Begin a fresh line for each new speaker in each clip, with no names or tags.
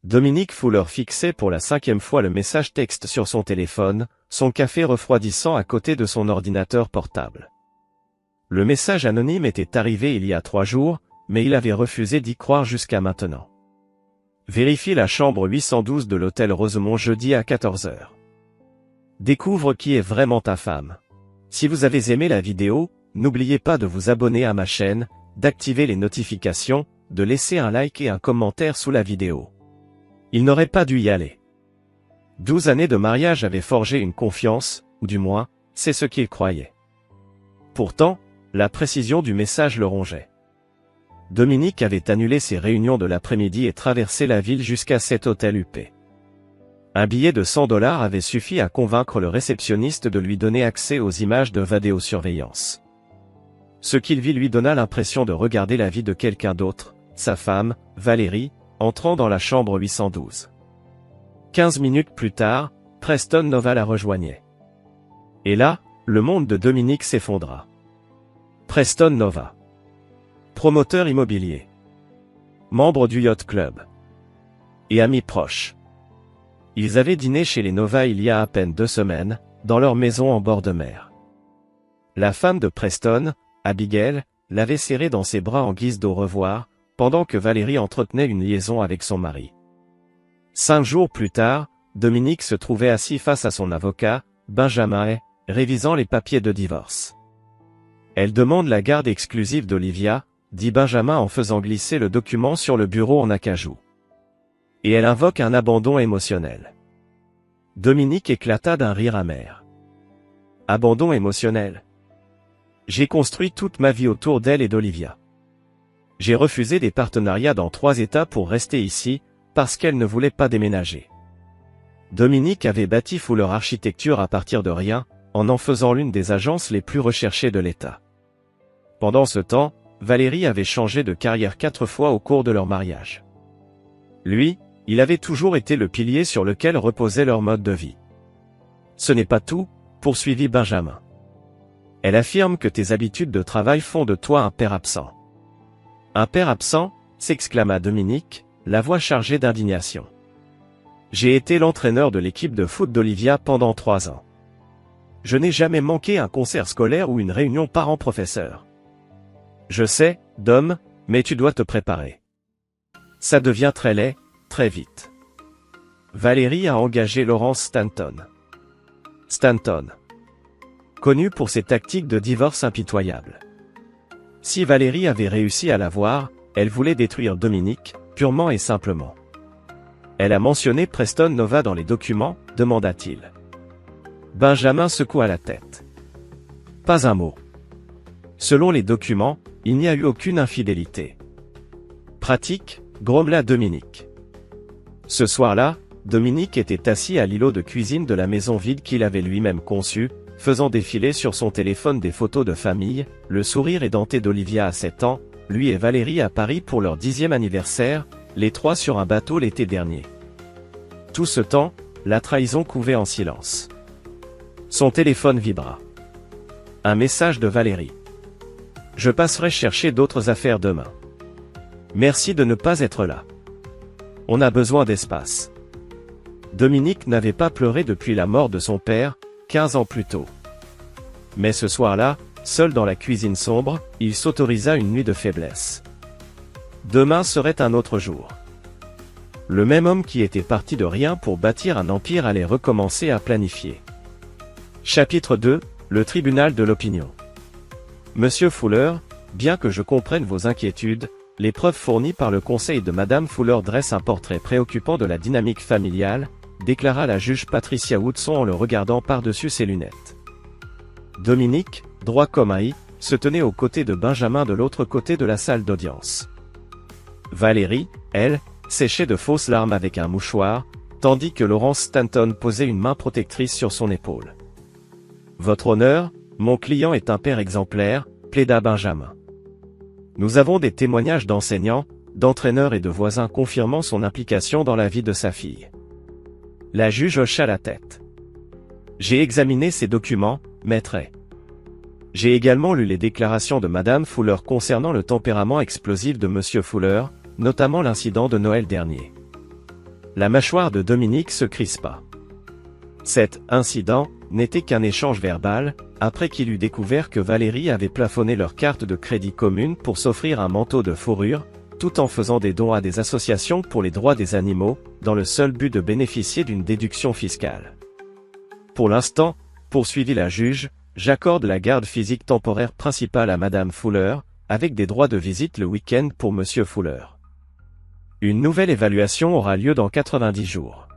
Dominique Fuller fixait pour la 5e fois le message texte sur son téléphone, son café refroidissant à côté de son ordinateur portable. Le message anonyme était arrivé il y a 3 jours, mais il avait refusé d'y croire jusqu'à maintenant. Vérifie la chambre 812 de l'hôtel Rosemont jeudi à 14 h. Découvre qui est vraiment ta femme. Si vous avez aimé la vidéo, n'oubliez pas de vous abonner à ma chaîne, d'activer les notifications, de laisser un like et un commentaire sous la vidéo. Il n'aurait pas dû y aller. 12 années de mariage avaient forgé une confiance, ou du moins, c'est ce qu'il croyait. Pourtant, la précision du message le rongeait. Dominique avait annulé ses réunions de l'après-midi et traversé la ville jusqu'à cet hôtel huppé. Un billet de 100 $ avait suffi à convaincre le réceptionniste de lui donner accès aux images de vidéosurveillance. Ce qu'il vit lui donna l'impression de regarder la vie de quelqu'un d'autre, sa femme, Valérie, entrant dans la chambre 812. 15 minutes plus tard, Preston Nova la rejoignait. Et là, le monde de Dominique s'effondra. Preston Nova. Promoteur immobilier. Membre du Yacht Club. Et amis proches. Ils avaient dîné chez les Nova il y a à peine 2 semaines, dans leur maison en bord de mer. La femme de Preston, Abigail, l'avait serré dans ses bras en guise d'au revoir, pendant que Valérie entretenait une liaison avec son mari. 5 jours plus tard, Dominique se trouvait assis face à son avocat, Benjamin, révisant les papiers de divorce. Elle demande la garde exclusive d'Olivia, dit Benjamin en faisant glisser le document sur le bureau en acajou. Et elle invoque un abandon émotionnel. Dominique éclata d'un rire amer. Abandon émotionnel. J'ai construit toute ma vie autour d'elle et d'Olivia. J'ai refusé des partenariats dans 3 États pour rester ici, parce qu'elle ne voulait pas déménager. Dominique avait bâti Fuller Architecture à partir de rien, en faisant l'une des agences les plus recherchées de l'État. Pendant ce temps, Valérie avait changé de carrière 4 fois au cours de leur mariage. Lui, il avait toujours été le pilier sur lequel reposait leur mode de vie. Ce n'est pas tout, poursuivit Benjamin. Elle affirme que tes habitudes de travail font de toi un père absent. Un père absent, s'exclama Dominique, la voix chargée d'indignation. J'ai été l'entraîneur de l'équipe de foot d'Olivia pendant 3 ans. Je n'ai jamais manqué un concert scolaire ou une réunion parents-professeurs. Je sais, Dom, mais tu dois te préparer. Ça devient très laid, très vite. Valérie a engagé Laurence Stanton. Stanton. Connu pour ses tactiques de divorce impitoyables. Si Valérie avait réussi à l'avoir, elle voulait détruire Dominique, purement et simplement. Elle a mentionné Preston Nova dans les documents, demanda-t-il. Benjamin secoua la tête. Pas un mot. Selon les documents, il n'y a eu aucune infidélité. Pratique, grommela Dominique. Ce soir-là, Dominique était assis à l'îlot de cuisine de la maison vide qu'il avait lui-même conçue, faisant défiler sur son téléphone des photos de famille, le sourire édenté d'Olivia à 7 ans, lui et Valérie à Paris pour leur 10e anniversaire, les 3 sur un bateau l'été dernier. Tout ce temps, la trahison couvait en silence. Son téléphone vibra. Un message de Valérie. Je passerai chercher d'autres affaires demain. Merci de ne pas être là. On a besoin d'espace. Dominique n'avait pas pleuré depuis la mort de son père, 15 ans plus tôt. Mais ce soir-là, seul dans la cuisine sombre, il s'autorisa une nuit de faiblesse. Demain serait un autre jour. Le même homme qui était parti de rien pour bâtir un empire allait recommencer à planifier. Chapitre 2, le tribunal de l'opinion. Monsieur Fuller, bien que je comprenne vos inquiétudes, les preuves fournies par le conseil de Madame Fuller dressent un portrait préoccupant de la dynamique familiale, déclara la juge Patricia Woodson en le regardant par-dessus ses lunettes. Dominique, droit comme un i, se tenait aux côtés de Benjamin de l'autre côté de la salle d'audience. Valérie, elle, séchait de fausses larmes avec un mouchoir, tandis que Laurence Stanton posait une main protectrice sur son épaule. Votre honneur, mon client est un père exemplaire, plaida Benjamin. Nous avons des témoignages d'enseignants, d'entraîneurs et de voisins confirmant son implication dans la vie de sa fille. La juge hocha la tête. J'ai examiné ces documents, maître. J'ai également lu les déclarations de Madame Fuller concernant le tempérament explosif de Monsieur Fuller, notamment l'incident de Noël dernier. La mâchoire de Dominique se crispa. Cet incident n'était qu'un échange verbal, après qu'il eut découvert que Valérie avait plafonné leur carte de crédit commune pour s'offrir un manteau de fourrure, tout en faisant des dons à des associations pour les droits des animaux, dans le seul but de bénéficier d'une déduction fiscale. Pour l'instant, poursuivit la juge, j'accorde la garde physique temporaire principale à Madame Fuller, avec des droits de visite le week-end pour Monsieur Fuller. Une nouvelle évaluation aura lieu dans 90 jours.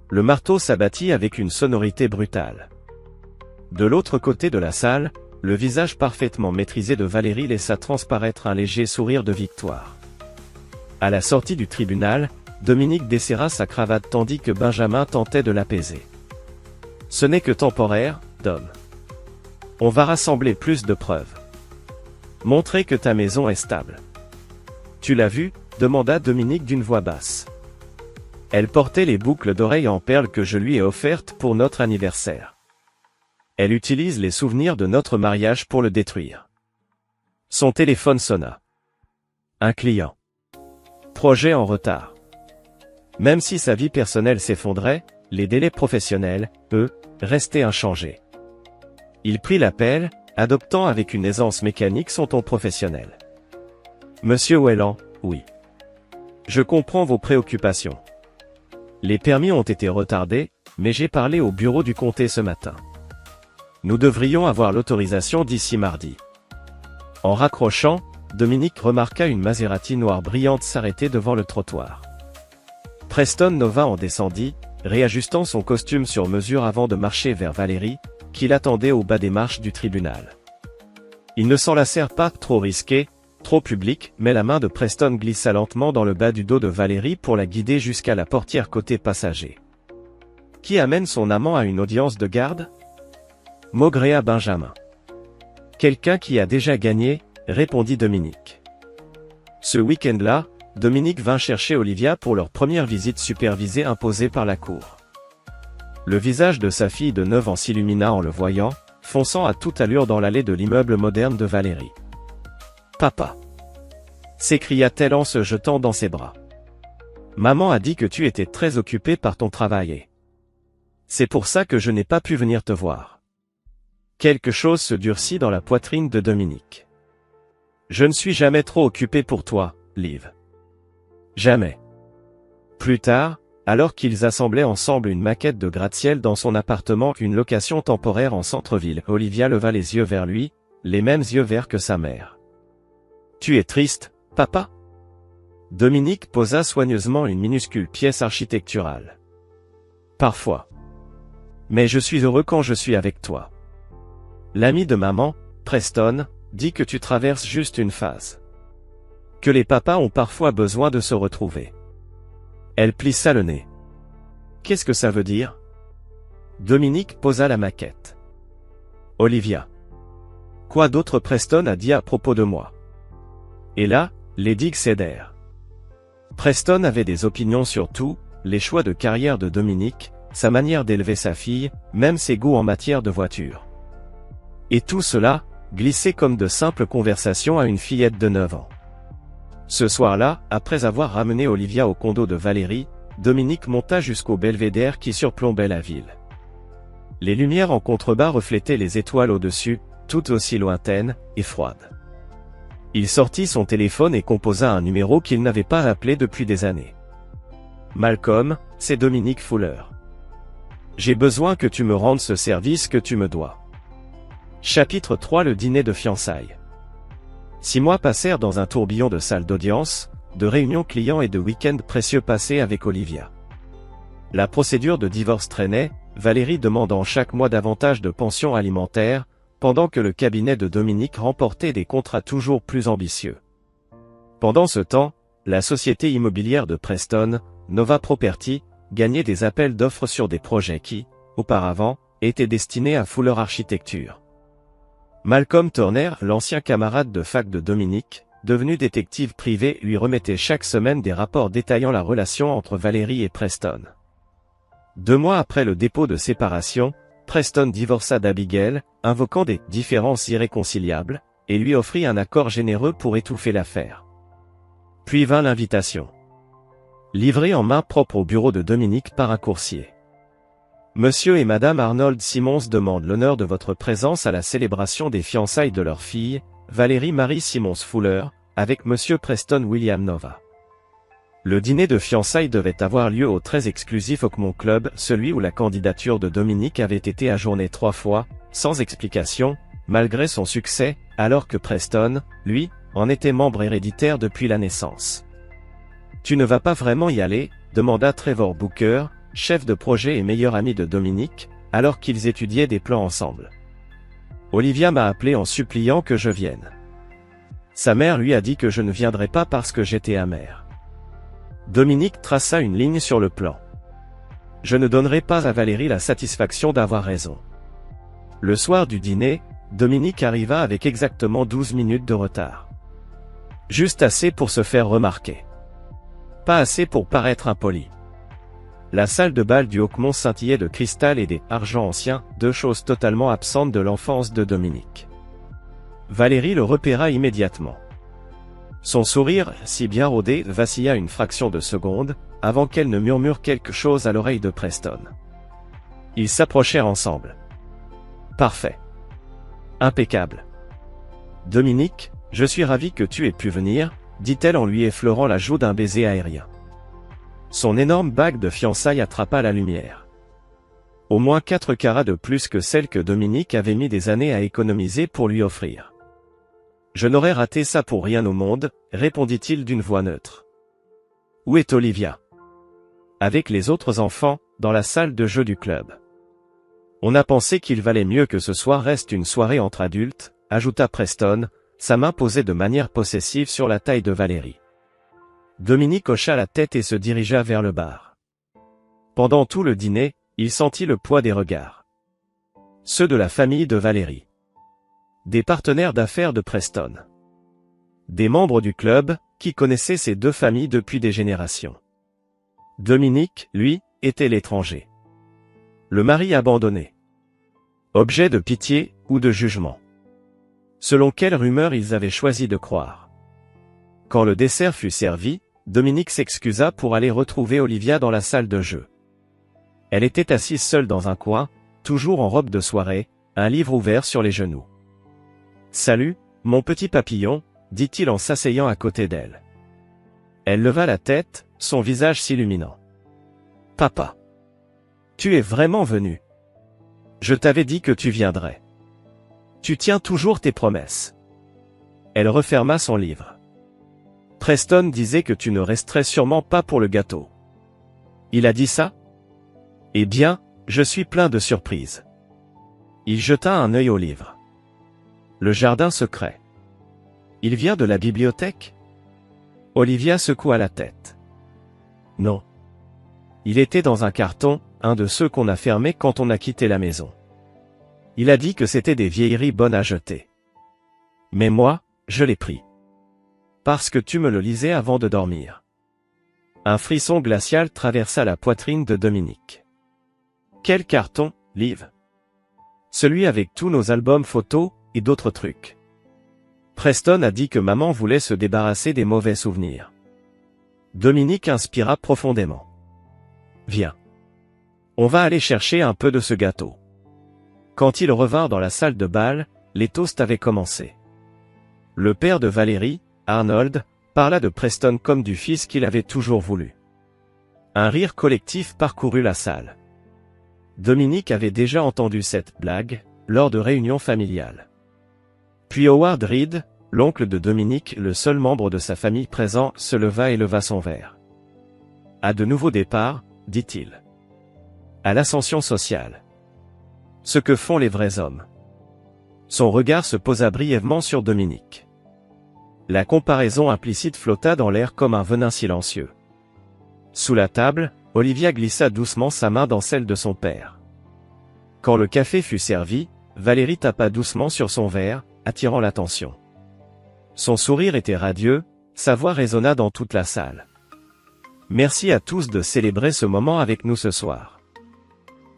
Le marteau s'abattit avec une sonorité brutale. De l'autre côté de la salle, le visage parfaitement maîtrisé de Valérie laissa transparaître un léger sourire de victoire. À la sortie du tribunal, Dominique desserra sa cravate tandis que Benjamin tentait de l'apaiser. Ce n'est que temporaire, Dom. On va rassembler plus de preuves. Montrer que ta maison est stable. Tu l'as vu ? Demanda Dominique d'une voix basse. Elle portait les boucles d'oreilles en perles que je lui ai offertes pour notre anniversaire. Elle utilise les souvenirs de notre mariage pour le détruire. Son téléphone sonna. Un client. Projet en retard. Même si sa vie personnelle s'effondrait, les délais professionnels, eux, restaient inchangés. Il prit l'appel, adoptant avec une aisance mécanique son ton professionnel. Monsieur Whelan, oui. Je comprends vos préoccupations. Les permis ont été retardés, mais j'ai parlé au bureau du comté ce matin. Nous devrions avoir l'autorisation d'ici mardi. En raccrochant, Dominique remarqua une Maserati noire brillante s'arrêter devant le trottoir. Preston Nova en descendit, réajustant son costume sur mesure avant de marcher vers Valérie, qui l'attendait au bas des marches du tribunal. Ils ne s'enlacèrent pas, trop risqués, trop public, mais la main de Preston glissa lentement dans le bas du dos de Valérie pour la guider jusqu'à la portière côté passager. Qui amène son amant à une audience de garde ? Maugréa Benjamin. Quelqu'un qui a déjà gagné, répondit Dominique. Ce week-end-là, Dominique vint chercher Olivia pour leur première visite supervisée imposée par la cour. Le visage de sa fille de 9 ans s'illumina en le voyant, fonçant à toute allure dans l'allée de l'immeuble moderne de Valérie. Papa, s'écria-t-elle en se jetant dans ses bras. Maman a dit que tu étais très occupé par ton travail. C'est pour ça que je n'ai pas pu venir te voir. Quelque chose se durcit dans la poitrine de Dominique. Je ne suis jamais trop occupé pour toi, Liv. Jamais. Plus tard, alors qu'ils assemblaient ensemble une maquette de gratte-ciel dans son appartement, une location temporaire en centre-ville, Olivia leva les yeux vers lui, les mêmes yeux verts que sa mère. Tu es triste, papa ? Dominique posa soigneusement une minuscule pièce architecturale. Parfois. Mais je suis heureux quand je suis avec toi. L'ami de maman, Preston, dit que tu traverses juste une phase. Que les papas ont parfois besoin de se retrouver. Elle plissa le nez. Qu'est-ce que ça veut dire ? Dominique posa la maquette. Olivia. Quoi d'autre Preston a dit à propos de moi ? Et là, les digues cédèrent. Preston avait des opinions sur tout, les choix de carrière de Dominique, sa manière d'élever sa fille, même ses goûts en matière de voiture. Et tout cela, glissait comme de simples conversations à une fillette de 9 ans. Ce soir-là, après avoir ramené Olivia au condo de Valérie, Dominique monta jusqu'au belvédère qui surplombait la ville. Les lumières en contrebas reflétaient les étoiles au-dessus, toutes aussi lointaines et froides. Il sortit son téléphone et composa un numéro qu'il n'avait pas appelé depuis des années. Malcolm, c'est Dominique Fuller. J'ai besoin que tu me rendes ce service que tu me dois. Chapitre 3 Le dîner de fiançailles. 6 mois passèrent dans un tourbillon de salles d'audience, de réunions clients et de week-ends précieux passés avec Olivia. La procédure de divorce traînait, Valérie demandant chaque mois davantage de pensions alimentaires, pendant que le cabinet de Dominique remportait des contrats toujours plus ambitieux. Pendant ce temps, la société immobilière de Preston, Nova Property, gagnait des appels d'offres sur des projets qui, auparavant, étaient destinés à Fuller Architecture. Malcolm Turner, l'ancien camarade de fac de Dominique, devenu détective privé, lui remettait chaque semaine des rapports détaillant la relation entre Valérie et Preston. 2 mois après le dépôt de séparation, Preston divorça d'Abigail, invoquant des différences irréconciliables, et lui offrit un accord généreux pour étouffer l'affaire. Puis vint l'invitation. Livré en main propre au bureau de Dominique par un coursier. Monsieur et Madame Arnold Simons demandent l'honneur de votre présence à la célébration des fiançailles de leur fille, Valérie Marie Simons Fuller, avec Monsieur Preston William Nova. Le dîner de fiançailles devait avoir lieu au très exclusif Oakmont Club, celui où la candidature de Dominique avait été ajournée 3 fois, sans explication, malgré son succès, alors que Preston, lui, en était membre héréditaire depuis la naissance. « Tu ne vas pas vraiment y aller ?» demanda Trevor Booker, chef de projet et meilleur ami de Dominique, alors qu'ils étudiaient des plans ensemble. « Olivia m'a appelé en suppliant que je vienne. Sa mère lui a dit que je ne viendrais pas parce que j'étais amère. » Dominique traça une ligne sur le plan. « Je ne donnerai pas à Valérie la satisfaction d'avoir raison. » Le soir du dîner, Dominique arriva avec exactement 12 minutes de retard. Juste assez pour se faire remarquer. Pas assez pour paraître impoli. La salle de bal du Oakmont scintillait de cristal et des argents anciens, 2 choses totalement absentes de l'enfance de Dominique. Valérie le repéra immédiatement. Son sourire, si bien rodé, vacilla une fraction de seconde, avant qu'elle ne murmure quelque chose à l'oreille de Preston. Ils s'approchèrent ensemble. Parfait. Impeccable. Dominique, je suis ravi que tu aies pu venir, dit-elle en lui effleurant la joue d'un baiser aérien. Son énorme bague de fiançailles attrapa la lumière. Au moins 4 carats de plus que celle que Dominique avait mis des années à économiser pour lui offrir. Je n'aurais raté ça pour rien au monde, répondit-il d'une voix neutre. Où est Olivia? Avec les autres enfants, dans la salle de jeu du club. On a pensé qu'il valait mieux que ce soir reste une soirée entre adultes, ajouta Preston, sa main posée de manière possessive sur la taille de Valérie. Dominique hocha la tête et se dirigea vers le bar. Pendant tout le dîner, il sentit le poids des regards. Ceux de la famille de Valérie. Des partenaires d'affaires de Preston. Des membres du club, qui connaissaient ces 2 familles depuis des générations. Dominique, lui, était l'étranger. Le mari abandonné. Objet de pitié, ou de jugement. Selon quelle rumeur ils avaient choisi de croire. Quand le dessert fut servi, Dominique s'excusa pour aller retrouver Olivia dans la salle de jeu. Elle était assise seule dans un coin, toujours en robe de soirée, un livre ouvert sur les genoux. « Salut, mon petit papillon », dit-il en s'asseyant à côté d'elle. Elle leva la tête, son visage s'illuminant. « Papa. Tu es vraiment venu. Je t'avais dit que tu viendrais. Tu tiens toujours tes promesses. » Elle referma son livre. « Preston disait que tu ne resterais sûrement pas pour le gâteau. Il a dit ça? Eh bien, je suis plein de surprises. » Il jeta un œil au livre. Le jardin secret. Il vient de la bibliothèque? Olivia secoua la tête. Non. Il était dans un carton, un de ceux qu'on a fermés quand on a quitté la maison. Il a dit que c'était des vieilleries bonnes à jeter. Mais moi, je l'ai pris. Parce que tu me le lisais avant de dormir. Un frisson glacial traversa la poitrine de Dominique. Quel carton, Liv? Celui avec tous nos albums photos, et d'autres trucs. Preston a dit que maman voulait se débarrasser des mauvais souvenirs. Dominique inspira profondément. Viens. On va aller chercher un peu de ce gâteau. Quand ils revinrent dans la salle de bal, les toasts avaient commencé. Le père de Valérie, Arnold, parla de Preston comme du fils qu'il avait toujours voulu. Un rire collectif parcourut la salle. Dominique avait déjà entendu cette blague, lors de réunions familiales. Puis Howard Reed, l'oncle de Dominique, le seul membre de sa famille présent, se leva et leva son verre. À de nouveaux départs, dit-il. À l'ascension sociale. Ce que font les vrais hommes. Son regard se posa brièvement sur Dominique. La comparaison implicite flotta dans l'air comme un venin silencieux. Sous la table, Olivia glissa doucement sa main dans celle de son père. Quand le café fut servi, Valérie tapa doucement sur son verre, attirant l'attention. Son sourire était radieux, sa voix résonna dans toute la salle. Merci à tous de célébrer ce moment avec nous ce soir.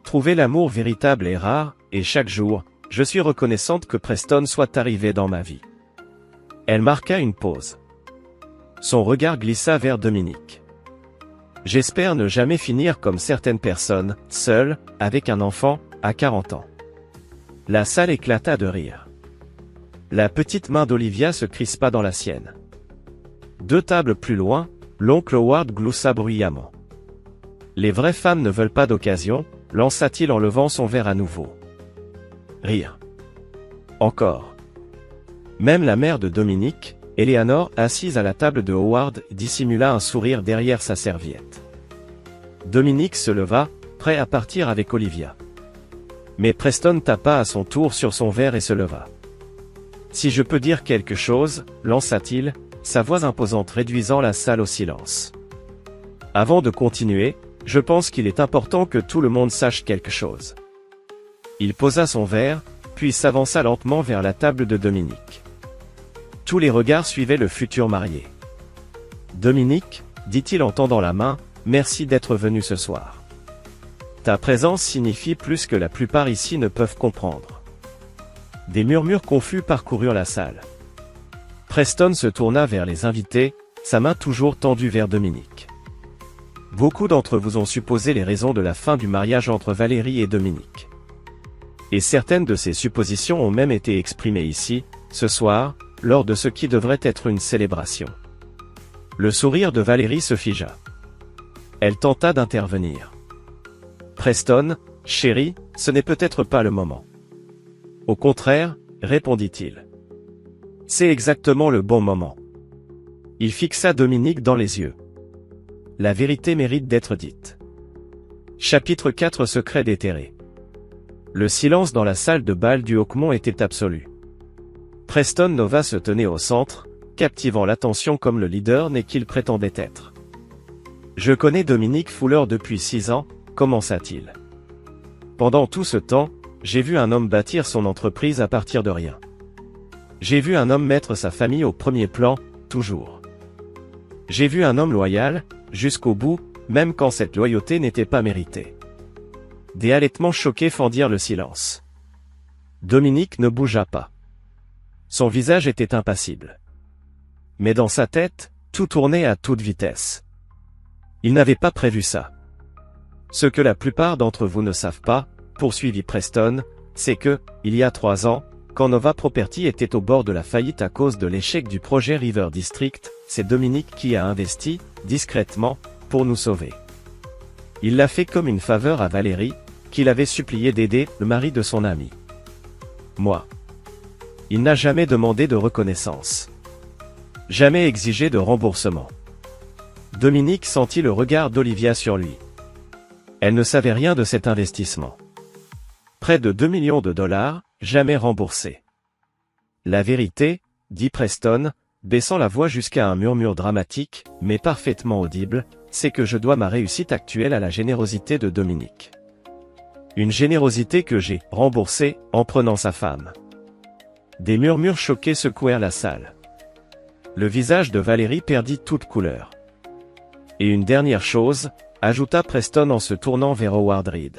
Trouver l'amour véritable est rare, et chaque jour, je suis reconnaissante que Preston soit arrivé dans ma vie. Elle marqua une pause. Son regard glissa vers Dominique. J'espère ne jamais finir comme certaines personnes, seule, avec un enfant, à 40 ans. La salle éclata de rire. La petite main d'Olivia se crispa dans la sienne. 2 tables plus loin, l'oncle Howard gloussa bruyamment. Les vraies femmes ne veulent pas d'occasion, lança-t-il en levant son verre à nouveau. Rire. Encore. Même la mère de Dominique, Eleanor, assise à la table de Howard, dissimula un sourire derrière sa serviette. Dominique se leva, prêt à partir avec Olivia. Mais Preston tapa à son tour sur son verre et se leva. Si je peux dire quelque chose, lança-t-il, sa voix imposante réduisant la salle au silence. Avant de continuer, je pense qu'il est important que tout le monde sache quelque chose. Il posa son verre, puis s'avança lentement vers la table de Dominique. Tous les regards suivaient le futur marié. Dominique, dit-il en tendant la main, merci d'être venu ce soir. Ta présence signifie plus que la plupart ici ne peuvent comprendre. Des murmures confus parcoururent la salle. Preston se tourna vers les invités, sa main toujours tendue vers Dominique. Beaucoup d'entre vous ont supposé les raisons de la fin du mariage entre Valérie et Dominique. Et certaines de ces suppositions ont même été exprimées ici, ce soir, lors de ce qui devrait être une célébration. Le sourire de Valérie se figea. Elle tenta d'intervenir. Preston, chérie, ce n'est peut-être pas le moment. Au contraire, répondit-il. C'est exactement le bon moment. Il fixa Dominique dans les yeux. La vérité mérite d'être dite. Chapitre 4 Secret déterré. Le silence dans la salle de bal du Hawkmont était absolu. Preston Nova se tenait au centre, captivant l'attention comme le leader né qu'il prétendait être. Je connais Dominique Fuller depuis 6 ans, commença-t-il. Pendant tout ce temps, j'ai vu un homme bâtir son entreprise à partir de rien. J'ai vu un homme mettre sa famille au premier plan, toujours. J'ai vu un homme loyal, jusqu'au bout, même quand cette loyauté n'était pas méritée. Des halètements choqués fendirent le silence. Dominique ne bougea pas. Son visage était impassible. Mais dans sa tête, tout tournait à toute vitesse. Il n'avait pas prévu ça. Ce que la plupart d'entre vous ne savent pas, poursuivit Preston, c'est que, il y a 3 ans, quand Nova Property était au bord de la faillite à cause de l'échec du projet River District, c'est Dominique qui a investi, discrètement, pour nous sauver. Il l'a fait comme une faveur à Valérie, qu'il avait supplié d'aider le mari de son ami. Moi. Il n'a jamais demandé de reconnaissance. Jamais exigé de remboursement. Dominique sentit le regard d'Olivia sur lui. Elle ne savait rien de cet investissement. Près de 2 millions de dollars, jamais remboursés. La vérité, dit Preston, baissant la voix jusqu'à un murmure dramatique, mais parfaitement audible, c'est que je dois ma réussite actuelle à la générosité de Dominique. Une générosité que j'ai remboursée en prenant sa femme. Des murmures choqués secouèrent la salle. Le visage de Valérie perdit toute couleur. Et une dernière chose, ajouta Preston en se tournant vers Howard Reed.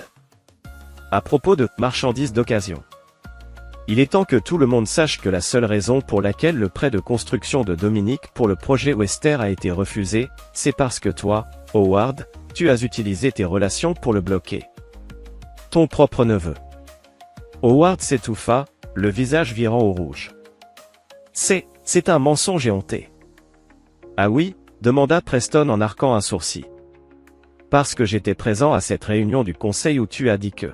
À propos de marchandises d'occasion. Il est temps que tout le monde sache que la seule raison pour laquelle le prêt de construction de Dominique pour le projet Wester a été refusé, c'est parce que toi, Howard, tu as utilisé tes relations pour le bloquer. Ton propre neveu. Howard s'étouffa, le visage virant au rouge. C'est un mensonge éhonté. Ah oui, demanda Preston en arquant un sourcil. Parce que j'étais présent à cette réunion du conseil où tu as dit que.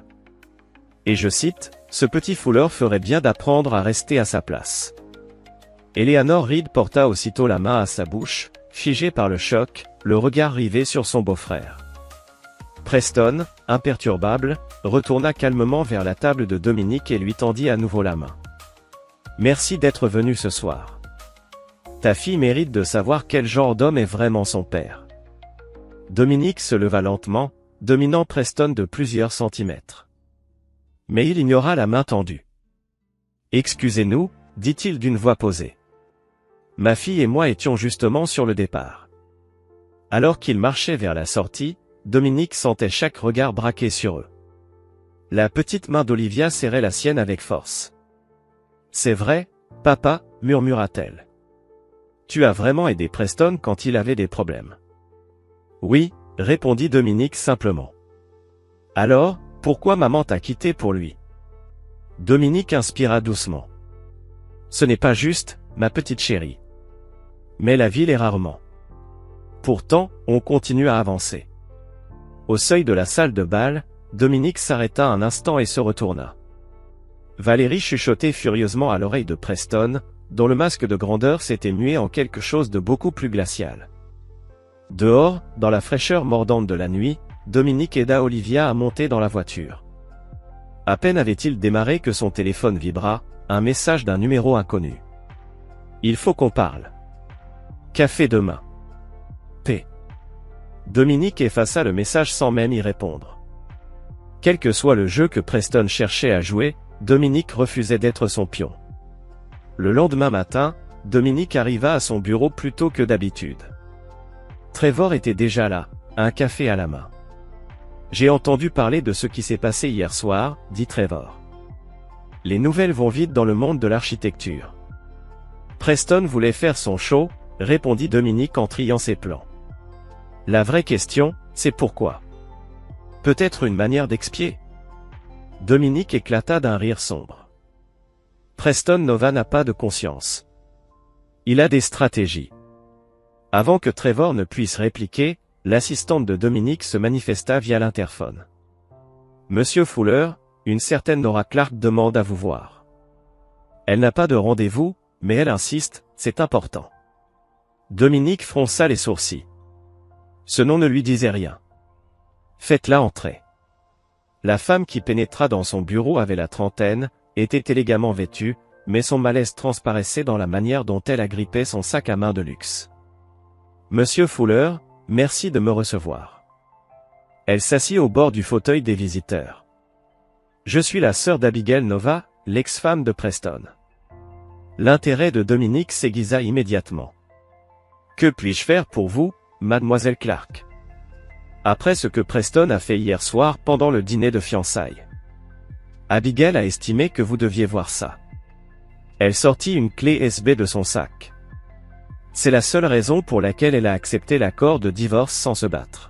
Et je cite, ce petit Fuller ferait bien d'apprendre à rester à sa place. Eleanor Reed porta aussitôt la main à sa bouche, figée par le choc, le regard rivé sur son beau-frère. Preston, imperturbable, retourna calmement vers la table de Dominique et lui tendit à nouveau la main. Merci d'être venu ce soir. Ta fille mérite de savoir quel genre d'homme est vraiment son père. Dominique se leva lentement, dominant Preston de plusieurs centimètres. Mais il ignora la main tendue. Excusez-nous, dit-il d'une voix posée. Ma fille et moi étions justement sur le départ. Alors qu'ils marchaient vers la sortie, Dominique sentait chaque regard braqué sur eux. La petite main d'Olivia serrait la sienne avec force. C'est vrai, papa, murmura-t-elle. Tu as vraiment aidé Preston quand il avait des problèmes. Oui, répondit Dominique simplement. Alors, pourquoi maman t'a quitté pour lui? Dominique inspira doucement. Ce n'est pas juste, ma petite chérie. Mais la vie l'est rarement. Pourtant, on continue à avancer. Au seuil de la salle de bal, Dominique s'arrêta un instant et se retourna. Valérie chuchotait furieusement à l'oreille de Preston, dont le masque de grandeur s'était mué en quelque chose de beaucoup plus glacial. Dehors, dans la fraîcheur mordante de la nuit, Dominique aida Olivia à monter dans la voiture. À peine avait-il démarré que son téléphone vibra, un message d'un numéro inconnu. « Il faut qu'on parle. Café demain. P. » Dominique effaça le message sans même y répondre. Quel que soit le jeu que Preston cherchait à jouer, Dominique refusait d'être son pion. Le lendemain matin, Dominique arriva à son bureau plus tôt que d'habitude. Trevor était déjà là, un café à la main. « J'ai entendu parler de ce qui s'est passé hier soir, » dit Trevor. « Les nouvelles vont vite dans le monde de l'architecture. » Preston voulait faire son show, répondit Dominique en triant ses plans. La vraie question, c'est pourquoi. Peut-être une manière d'expier. Dominique éclata d'un rire sombre. Preston Nova n'a pas de conscience. Il a des stratégies. Avant que Trevor ne puisse répliquer, l'assistante de Dominique se manifesta via l'interphone. Monsieur Fuller, une certaine Nora Clark demande à vous voir. Elle n'a pas de rendez-vous, mais elle insiste, c'est important. Dominique fronça les sourcils. Ce nom ne lui disait rien. Faites-la entrer. La femme qui pénétra dans son bureau avait la trentaine, était élégamment vêtue, mais son malaise transparaissait dans la manière dont elle agrippait son sac à main de luxe. Monsieur Fuller, merci de me recevoir. Elle s'assit au bord du fauteuil des visiteurs. Je suis la sœur d'Abigail Nova, l'ex-femme de Preston. L'intérêt de Dominique s'aiguisa immédiatement. Que puis-je faire pour vous, mademoiselle Clark? Après ce que Preston a fait hier soir pendant le dîner de fiançailles. Abigail a estimé que vous deviez voir ça. Elle sortit une clé USB de son sac. C'est la seule raison pour laquelle elle a accepté l'accord de divorce sans se battre.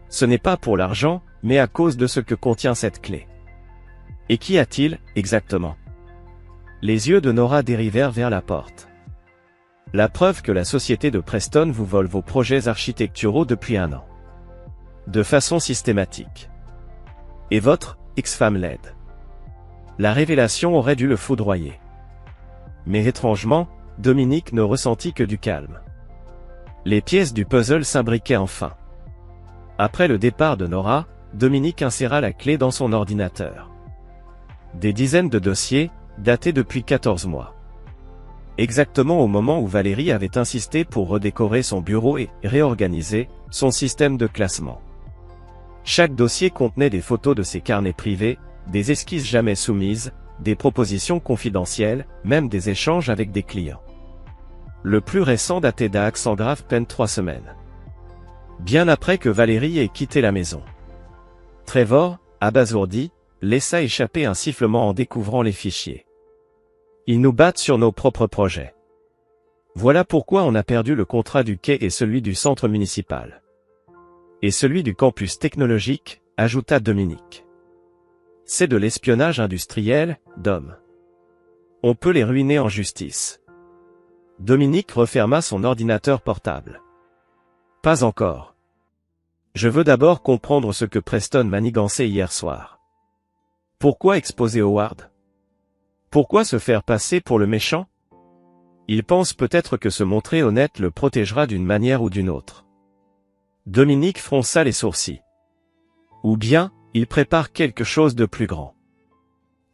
Ce n'est pas pour l'argent, mais à cause de ce que contient cette clé. Et qu'y a-t-il, exactement? Les yeux de Nora dérivèrent vers la porte. La preuve que la société de Preston vous vole vos projets architecturaux depuis 1 an. De façon systématique. Et votre ex-femme l'aide. La révélation aurait dû le foudroyer. Mais étrangement, Dominique ne ressentit que du calme. Les pièces du puzzle s'imbriquaient enfin. Après le départ de Nora, Dominique inséra la clé dans son ordinateur. Des dizaines de dossiers, datés depuis 14 mois. Exactement au moment où Valérie avait insisté pour redécorer son bureau et réorganiser son système de classement. Chaque dossier contenait des photos de ses carnets privés, des esquisses jamais soumises, des propositions confidentielles, même des échanges avec des clients. Le plus récent datait d'à grave peine 3 semaines. Bien après que Valérie ait quitté la maison. Trevor, abasourdi, laissa échapper un sifflement en découvrant les fichiers. Ils nous battent sur nos propres projets. Voilà pourquoi on a perdu le contrat du quai et celui du centre municipal. Et celui du campus technologique, ajouta Dominique. C'est de l'espionnage industriel, Dom. On peut les ruiner en justice. Dominique referma son ordinateur portable. Pas encore. Je veux d'abord comprendre ce que Preston manigançait hier soir. Pourquoi exposer Howard? Pourquoi se faire passer pour le méchant? Il pense peut-être que se montrer honnête le protégera d'une manière ou d'une autre. Dominique fronça les sourcils. Ou bien, il prépare quelque chose de plus grand.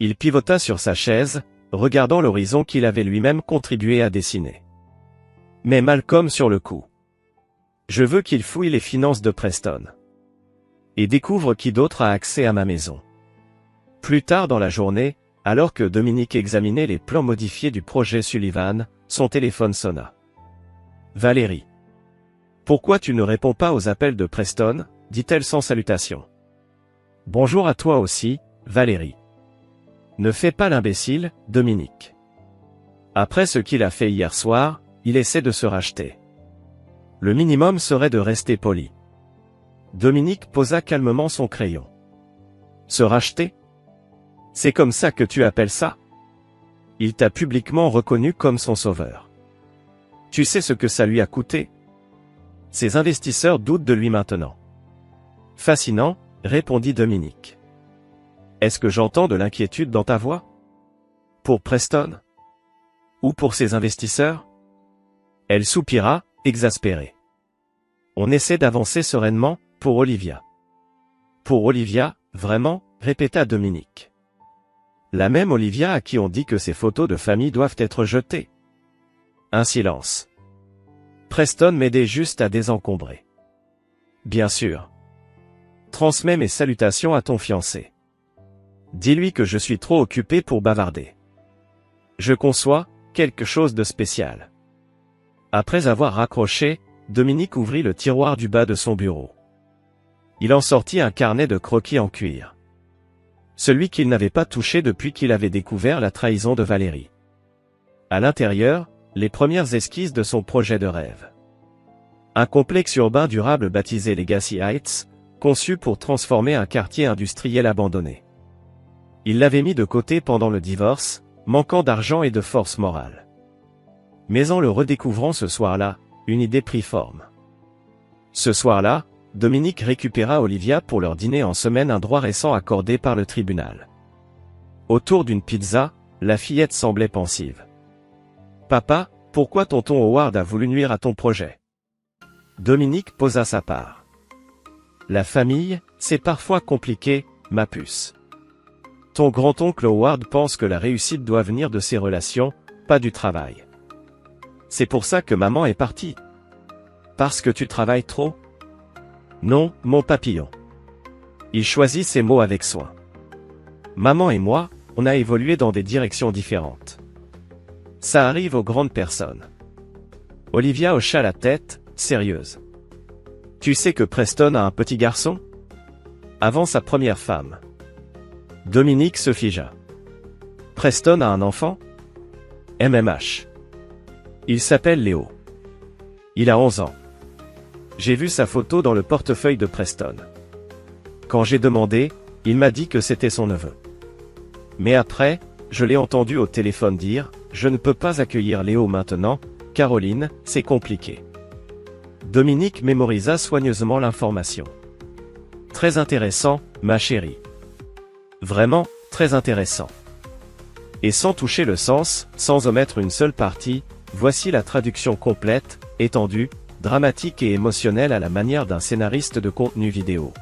Il pivota sur sa chaise, regardant l'horizon qu'il avait lui-même contribué à dessiner. Mais Malcolm sur le coup. Je veux qu'il fouille les finances de Preston. Et découvre qui d'autre a accès à ma maison. Plus tard dans la journée, alors que Dominique examinait les plans modifiés du projet Sullivan, son téléphone sonna. Valérie. Pourquoi tu ne réponds pas aux appels de Preston, dit-elle sans salutation. Bonjour à toi aussi, Valérie. Ne fais pas l'imbécile, Dominique. Après ce qu'il a fait hier soir, il essaie de se racheter. Le minimum serait de rester poli. Dominique posa calmement son crayon. Se racheter? C'est comme ça que tu appelles ça? Il t'a publiquement reconnu comme son sauveur. Tu sais ce que ça lui a coûté? Ses investisseurs doutent de lui maintenant. Fascinant, répondit Dominique. Est-ce que j'entends de l'inquiétude dans ta voix? Pour Preston? Ou pour ses investisseurs? Elle soupira, exaspérée. On essaie d'avancer sereinement, pour Olivia. Pour Olivia, vraiment? Répéta Dominique. La même Olivia à qui on dit que ses photos de famille doivent être jetées. Un silence. Preston m'aidait juste à désencombrer. Bien sûr. Transmets mes salutations à ton fiancé. Dis-lui que je suis trop occupé pour bavarder. Je conçois quelque chose de spécial. Après avoir raccroché, Dominique ouvrit le tiroir du bas de son bureau. Il en sortit un carnet de croquis en cuir. Celui qu'il n'avait pas touché depuis qu'il avait découvert la trahison de Valérie. À l'intérieur, les premières esquisses de son projet de rêve. Un complexe urbain durable baptisé Legacy Heights, conçu pour transformer un quartier industriel abandonné. Il l'avait mis de côté pendant le divorce, manquant d'argent et de force morale. Mais en le redécouvrant ce soir-là, une idée prit forme. Ce soir-là, Dominique récupéra Olivia pour leur dîner en semaine, un droit récent accordé par le tribunal. Autour d'une pizza, la fillette semblait pensive. « Papa, pourquoi tonton Howard a voulu nuire à ton projet ?» Dominique posa sa part. « La famille, c'est parfois compliqué, ma puce. Ton grand-oncle Howard pense que la réussite doit venir de ses relations, pas du travail. C'est pour ça que maman est partie. Parce que tu travailles trop ? Non, mon papillon. » Il choisit ses mots avec soin. Maman et moi, on a évolué dans des directions différentes. Ça arrive aux grandes personnes. Olivia hocha la tête, sérieuse. Tu sais que Preston a un petit garçon? Avant sa première femme. Dominique se figea. Preston a un enfant? MMH. Il s'appelle Léo. Il a 11 ans. J'ai vu sa photo dans le portefeuille de Preston. Quand j'ai demandé, il m'a dit que c'était son neveu. Mais après, je l'ai entendu au téléphone dire « Je ne peux pas accueillir Léo maintenant, Caroline, c'est compliqué. » Dominique mémorisa soigneusement l'information. Très intéressant, ma chérie. Vraiment, très intéressant. Et sans toucher le sens, sans omettre une seule partie, voici la traduction complète, étendue, dramatique et émotionnelle à la manière d'un scénariste de contenu vidéo.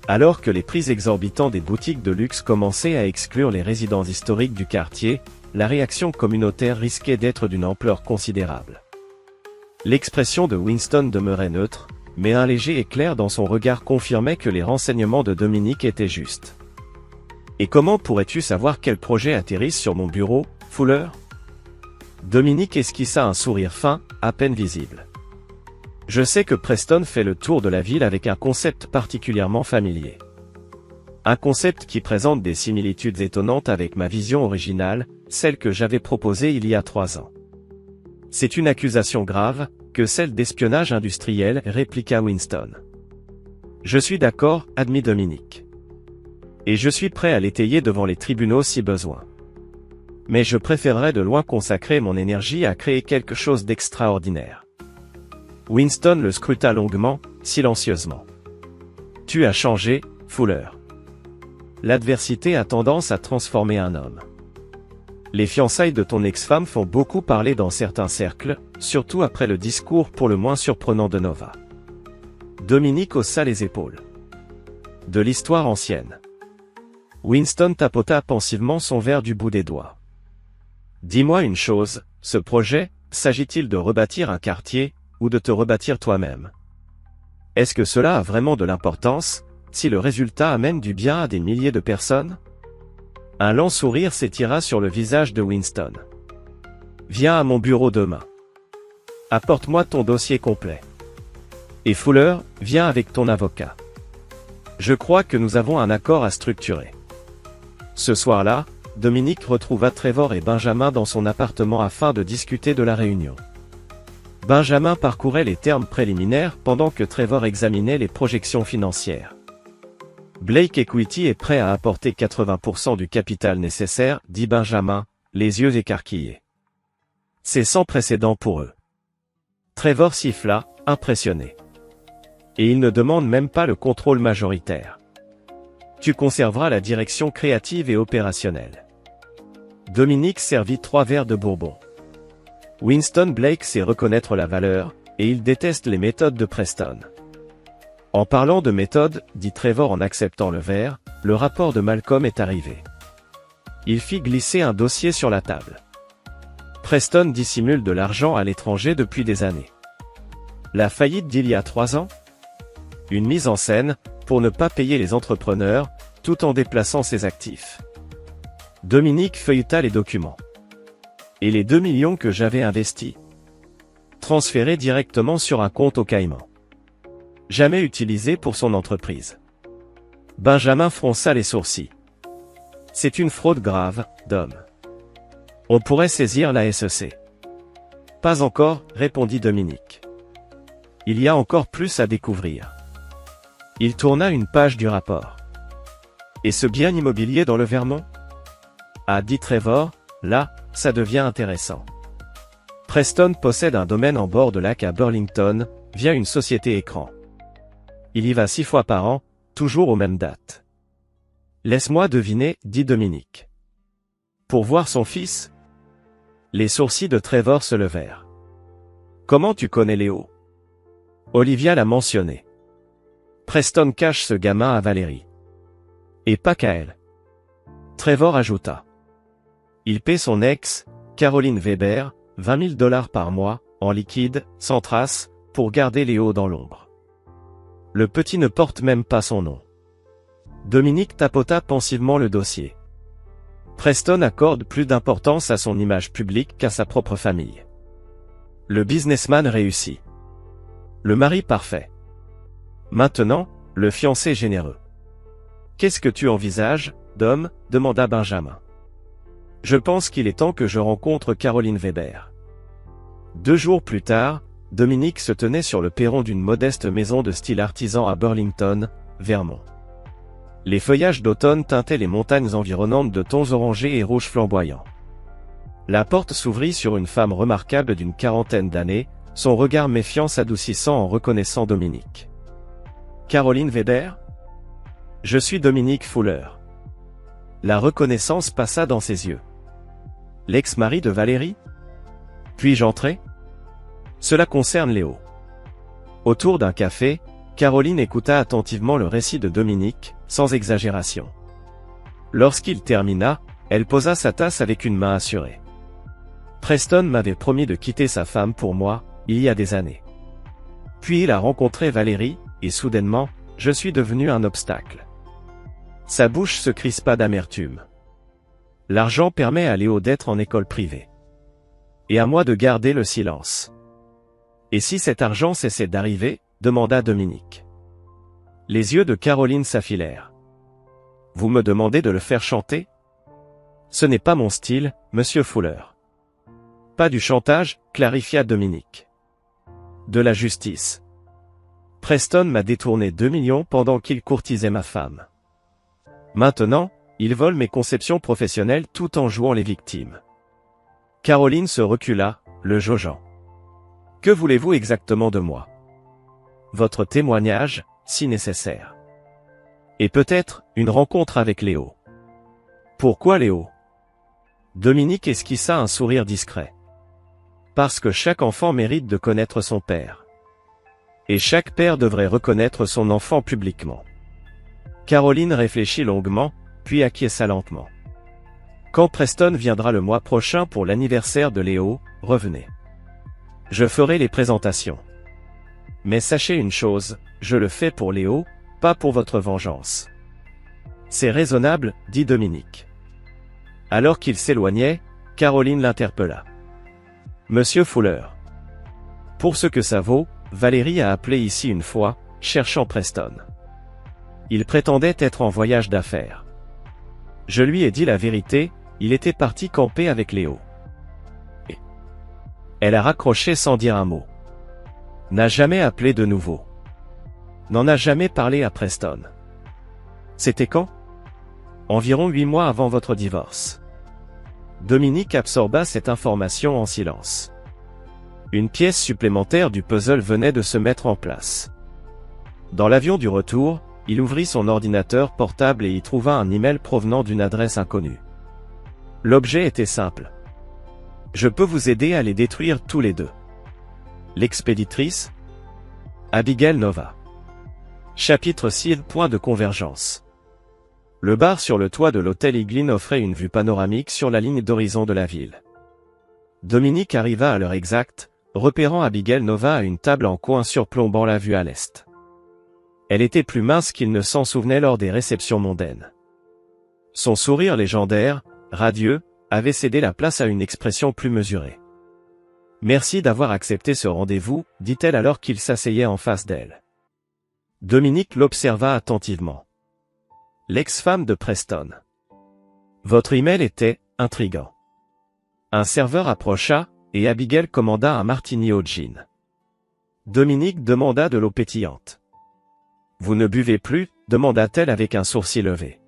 Alors que les prix exorbitants des boutiques de luxe commençaient à exclure les résidents historiques du quartier, la réaction communautaire risquait d'être d'une ampleur considérable. L'expression de Winston demeurait neutre, mais un léger éclair dans son regard confirmait que les renseignements de Dominique étaient justes. « Et comment pourrais-tu savoir quel projet atterrisse sur mon bureau, Fuller ?» Dominique esquissa un sourire fin, à peine visible. Je sais que Preston fait le tour de la ville avec un concept particulièrement familier. Un concept qui présente des similitudes étonnantes avec ma vision originale, celle que j'avais proposée il y a 3 ans. C'est une accusation grave, que celle d'espionnage industriel, répliqua Winston. Je suis d'accord, admit Dominique. Et je suis prêt à l'étayer devant les tribunaux si besoin. Mais je préférerais de loin consacrer mon énergie à créer quelque chose d'extraordinaire. Winston le scruta longuement, silencieusement. Tu as changé, Fuller. L'adversité a tendance à transformer un homme. Les fiançailles de ton ex-femme font beaucoup parler dans certains cercles, surtout après le discours pour le moins surprenant de Nova. Dominique haussa les épaules. De l'histoire ancienne. Winston tapota pensivement son verre du bout des doigts. Dis-moi une chose, ce projet, s'agit-il de rebâtir un quartier, ou de te rebâtir toi-même? Est-ce que cela a vraiment de l'importance, si le résultat amène du bien à des milliers de personnes? Un lent sourire s'étira sur le visage de Winston. Viens à mon bureau demain. Apporte-moi ton dossier complet. Et Fuller, viens avec ton avocat. Je crois que nous avons un accord à structurer. Ce soir-là, Dominique retrouva Trevor et Benjamin dans son appartement afin de discuter de la réunion. Benjamin parcourait les termes préliminaires pendant que Trevor examinait les projections financières. Blake Equity est prêt à apporter 80% du capital nécessaire, dit Benjamin, les yeux écarquillés. C'est sans précédent pour eux. Trevor siffla, impressionné. Et il ne demande même pas le contrôle majoritaire. Tu conserveras la direction créative et opérationnelle. Dominique servit 3 verres de bourbon. Winston Blake sait reconnaître la valeur, et il déteste les méthodes de Preston. En parlant de méthode, dit Trevor en acceptant le verre, le rapport de Malcolm est arrivé. Il fit glisser un dossier sur la table. Preston dissimule de l'argent à l'étranger depuis des années. La faillite d'il y a 3 ans? Une mise en scène, pour ne pas payer les entrepreneurs, tout en déplaçant ses actifs. Dominique feuilleta les documents. Et les 2 millions que j'avais investis? Transférés directement sur un compte au Caïman. Jamais utilisé pour son entreprise. Benjamin fronça les sourcils. C'est une fraude grave, Dom. On pourrait saisir la SEC. Pas encore, répondit Dominique. Il y a encore plus à découvrir. Il tourna une page du rapport. Et ce bien immobilier dans le Vermont? Ah, dit Trevor, là, ça devient intéressant. Preston possède un domaine en bord de lac à Burlington, via une société écran. Il y va 6 fois par an, toujours aux mêmes dates. Laisse-moi deviner, dit Dominique. Pour voir son fils? Les sourcils de Trevor se levèrent. Comment tu connais Léo? Olivia l'a mentionné. Preston cache ce gamin à Valérie. Et pas qu'à elle. Trevor ajouta. Il paie son ex, Caroline Weber, $20 000 par mois, en liquide, sans trace, pour garder Léo dans l'ombre. Le petit ne porte même pas son nom. Dominique tapota pensivement le dossier. Preston accorde plus d'importance à son image publique qu'à sa propre famille. Le businessman réussit. Le mari parfait. Maintenant, le fiancé généreux. Qu'est-ce que tu envisages, Dom? Demanda Benjamin. Je pense qu'il est temps que je rencontre Caroline Weber. 2 jours plus tard, Dominique se tenait sur le perron d'une modeste maison de style artisan à Burlington, Vermont. Les feuillages d'automne teintaient les montagnes environnantes de tons orangés et rouges flamboyants. La porte s'ouvrit sur une femme remarquable d'une 40aine d'années, son regard méfiant s'adoucissant en reconnaissant Dominique. Caroline Weber? Je suis Dominique Fuller. La reconnaissance passa dans ses yeux. L'ex-mari de Valérie? Puis-je entrer? Cela concerne Léo. Autour d'un café, Caroline écouta attentivement le récit de Dominique, sans exagération. Lorsqu'il termina, elle posa sa tasse avec une main assurée. Preston m'avait promis de quitter sa femme pour moi, il y a des années. Puis il a rencontré Valérie, et soudainement, je suis devenu un obstacle. Sa bouche se crispa d'amertume. L'argent permet à Léo d'être en école privée. Et à moi de garder le silence. Et si cet argent cessait d'arriver? Demanda Dominique. Les yeux de Caroline s'affilèrent. Vous me demandez de le faire chanter? Ce n'est pas mon style, monsieur Fuller. Pas du chantage, clarifia Dominique. De la justice. Preston m'a détourné 2 millions pendant qu'il courtisait ma femme. Maintenant, il vole mes conceptions professionnelles tout en jouant les victimes. Caroline se recula, le jaugeant. Que voulez-vous exactement de moi? Votre témoignage, si nécessaire. Et peut-être, une rencontre avec Léo. Pourquoi Léo? Dominique esquissa un sourire discret. Parce que chaque enfant mérite de connaître son père. Et chaque père devrait reconnaître son enfant publiquement. Caroline réfléchit longuement, puis acquiesça lentement. Quand Preston viendra le mois prochain pour l'anniversaire de Léo, revenez. Je ferai les présentations. Mais sachez une chose, je le fais pour Léo, pas pour votre vengeance. C'est raisonnable, dit Dominique. Alors qu'il s'éloignait, Caroline l'interpella. Monsieur Fuller. Pour ce que ça vaut, Valérie a appelé ici une fois, cherchant Preston. Il prétendait être en voyage d'affaires. Je lui ai dit la vérité, il était parti camper avec Léo. Et elle a raccroché sans dire un mot. N'a jamais appelé de nouveau. N'en a jamais parlé à Preston. C'était quand? Environ 8 mois avant votre divorce. Dominique absorba cette information en silence. Une pièce supplémentaire du puzzle venait de se mettre en place. Dans l'avion du retour, il ouvrit son ordinateur portable et y trouva un email provenant d'une adresse inconnue. L'objet était simple. Je peux vous aider à les détruire tous les deux. L'expéditrice? Abigail Nova. Chapitre 6. Point de convergence. Le bar sur le toit de l'hôtel Eglin offrait une vue panoramique sur la ligne d'horizon de la ville. Dominique arriva à l'heure exacte, repérant Abigail Nova à une table en coin surplombant la vue à l'est. Elle était plus mince qu'il ne s'en souvenait lors des réceptions mondaines. Son sourire légendaire, radieux, avait cédé la place à une expression plus mesurée. « Merci d'avoir accepté ce rendez-vous », dit-elle alors qu'il s'asseyait en face d'elle. Dominique l'observa attentivement. L'ex-femme de Preston. Votre email était intriguant. Un serveur approcha, et Abigail commanda un martini au gin. Dominique demanda de l'eau pétillante. Vous ne buvez plus, demanda-t-elle avec un sourcil levé.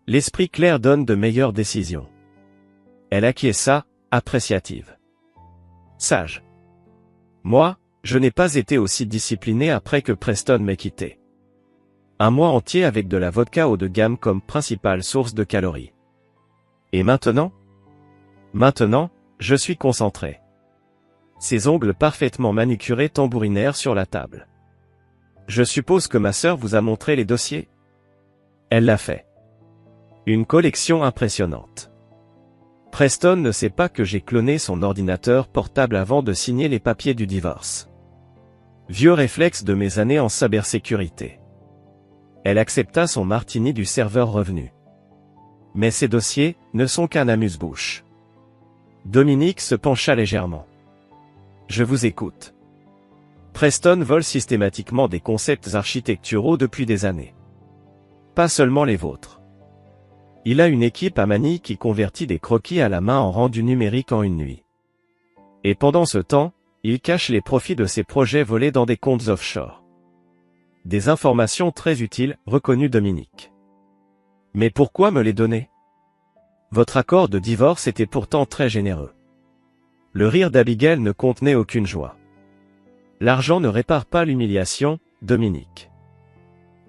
L'esprit clair donne de meilleures décisions. Elle acquiesça, appréciative. Sage. Moi, je n'ai pas été aussi discipliné après que Preston m'ait quitté. Un mois entier avec de la vodka haut de gamme comme principale source de calories. Et maintenant? Maintenant, je suis concentré. Ses ongles parfaitement manucurés tambourinèrent sur la table. Je suppose que ma sœur vous a montré les dossiers? Elle l'a fait. Une collection impressionnante. Preston ne sait pas que j'ai cloné son ordinateur portable avant de signer les papiers du divorce. Vieux réflexe de mes années en cybersécurité. Elle accepta son martini du serveur revenu. Mais ces dossiers ne sont qu'un amuse-bouche. Dominique se pencha légèrement. Je vous écoute. Preston vole systématiquement des concepts architecturaux depuis des années. Pas seulement les vôtres. Il a une équipe à Manille qui convertit des croquis à la main en rendu numérique en une nuit. Et pendant ce temps, il cache les profits de ses projets volés dans des comptes offshore. Des informations très utiles, reconnut Dominique. Mais pourquoi me les donner? Votre accord de divorce était pourtant très généreux. Le rire d'Abigail ne contenait aucune joie. L'argent ne répare pas l'humiliation, Dominique.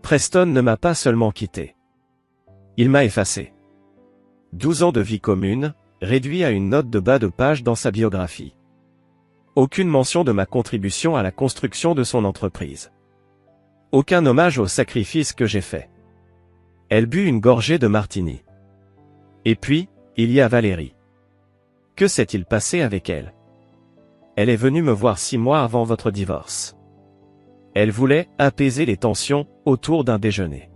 Preston ne m'a pas seulement quitté. Il m'a effacé. 12 ans de vie commune, réduit à une note de bas de page dans sa biographie. Aucune mention de ma contribution à la construction de son entreprise. Aucun hommage au sacrifice que j'ai fait. Elle but une gorgée de martini. Et puis, il y a Valérie. Que s'est-il passé avec elle? Elle est venue me voir 6 mois avant votre divorce. Elle voulait apaiser les tensions autour d'un déjeuner.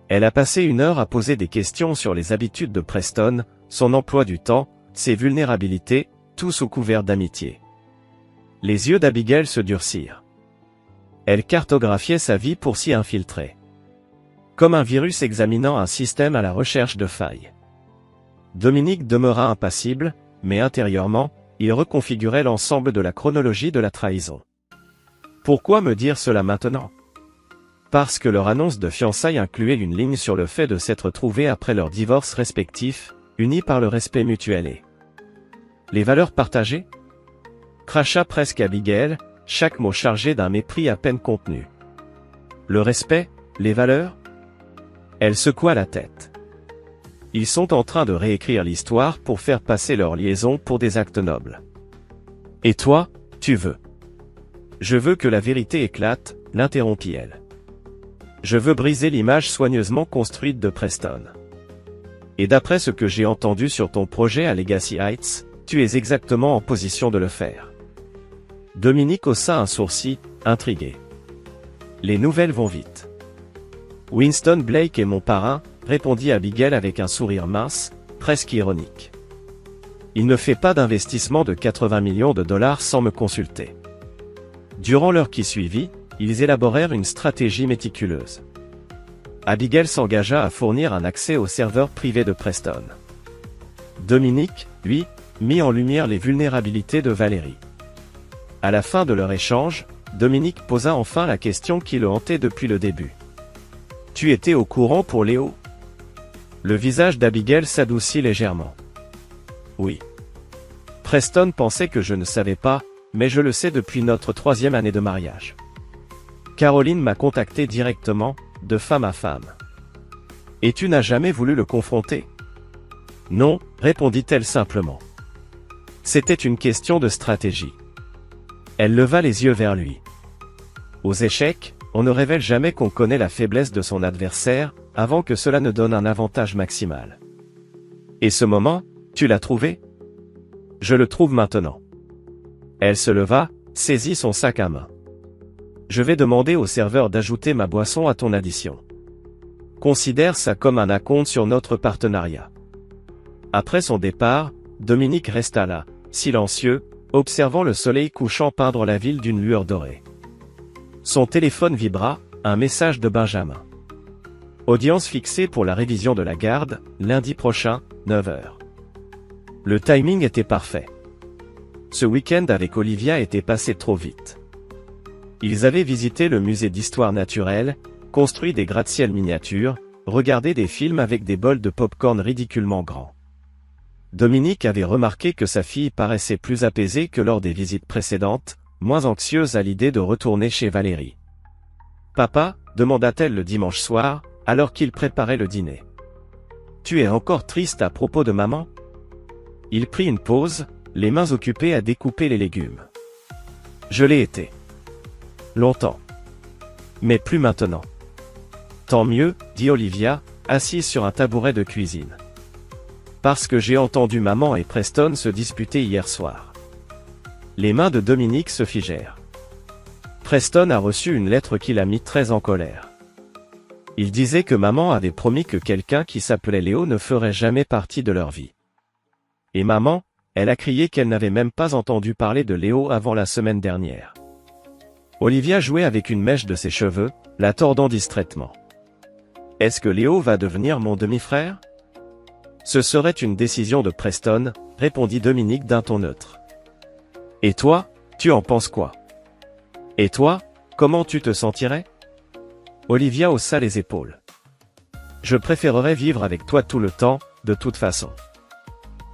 Elle a passé 1 heure à poser des questions sur les habitudes de Preston, son emploi du temps, ses vulnérabilités, tout sous couvert d'amitié. Les yeux d'Abigail se durcirent. Elle cartographiait sa vie pour s'y infiltrer. Comme un virus examinant un système à la recherche de failles. Dominique demeura impassible, mais intérieurement, il reconfigurait l'ensemble de la chronologie de la trahison. Pourquoi me dire cela maintenant? Parce que leur annonce de fiançailles incluait une ligne sur le fait de s'être trouvés après leurs divorces respectifs, unis par le respect mutuel et les valeurs partagées? Cracha presque Abigail, chaque mot chargé d'un mépris à peine contenu. Le respect, les valeurs? Elle secoua la tête. Ils sont en train de réécrire l'histoire pour faire passer leur liaison pour des actes nobles. Et toi, tu veux? Je veux que la vérité éclate, l'interrompit-elle. Je veux briser l'image soigneusement construite de Preston. Et d'après ce que j'ai entendu sur ton projet à Legacy Heights, tu es exactement en position de le faire. Dominique haussa un sourcil, intrigué. Les nouvelles vont vite. Winston Blake est mon parrain, répondit Abigail avec un sourire mince, presque ironique. Il ne fait pas d'investissement de 80 millions de dollars sans me consulter. Durant l'heure qui suivit, ils élaborèrent une stratégie méticuleuse. Abigail s'engagea à fournir un accès au serveur privé de Preston. Dominique, lui, mit en lumière les vulnérabilités de Valérie. À la fin de leur échange, Dominique posa enfin la question qui le hantait depuis le début. « Tu étais au courant pour Léo ?» Le visage d'Abigail s'adoucit légèrement. « Oui. Preston pensait que je ne savais pas, mais je le sais depuis notre 3e année de mariage. Caroline m'a contacté directement, de femme à femme. Et tu n'as jamais voulu le confronter ? » « Non, répondit-elle simplement. C'était une question de stratégie. Elle leva les yeux vers lui. Aux échecs, on ne révèle jamais qu'on connaît la faiblesse de son adversaire, avant que cela ne donne un avantage maximal. Et ce moment, tu l'as trouvé ? Je le trouve maintenant. Elle se leva, saisit son sac à main. Je vais demander au serveur d'ajouter ma boisson à ton addition. Considère ça comme un acompte sur notre partenariat. Après son départ, Dominique resta là, silencieux, observant le soleil couchant peindre la ville d'une lueur dorée. Son téléphone vibra, un message de Benjamin. Audience fixée pour la révision de la garde, lundi prochain, 9h. Le timing était parfait. Ce week-end avec Olivia était passé trop vite. Ils avaient visité le musée d'histoire naturelle, construit des gratte-ciel miniatures, regardé des films avec des bols de pop-corn ridiculement grands. Dominique avait remarqué que sa fille paraissait plus apaisée que lors des visites précédentes, moins anxieuse à l'idée de retourner chez Valérie. « Papa » demanda-t-elle le dimanche soir, alors qu'il préparait le dîner. « Tu es encore triste à propos de maman ?» Il prit une pause, les mains occupées à découper les légumes. « Je l'ai été. Longtemps. Mais plus maintenant. »« Tant mieux, » dit Olivia, assise sur un tabouret de cuisine. Parce que j'ai entendu maman et Preston se disputer hier soir. Les mains de Dominique se figèrent. Preston a reçu une lettre qui l'a mis très en colère. Il disait que maman avait promis que quelqu'un qui s'appelait Léo ne ferait jamais partie de leur vie. Et maman, elle a crié qu'elle n'avait même pas entendu parler de Léo avant la semaine dernière. Olivia jouait avec une mèche de ses cheveux, la tordant distraitement. « Est-ce que Léo va devenir mon demi-frère ? » Ce serait une décision de Preston, répondit Dominique d'un ton neutre. Et toi, tu en penses quoi ? Et toi, comment tu te sentirais ? Olivia haussa les épaules. Je préférerais vivre avec toi tout le temps, de toute façon.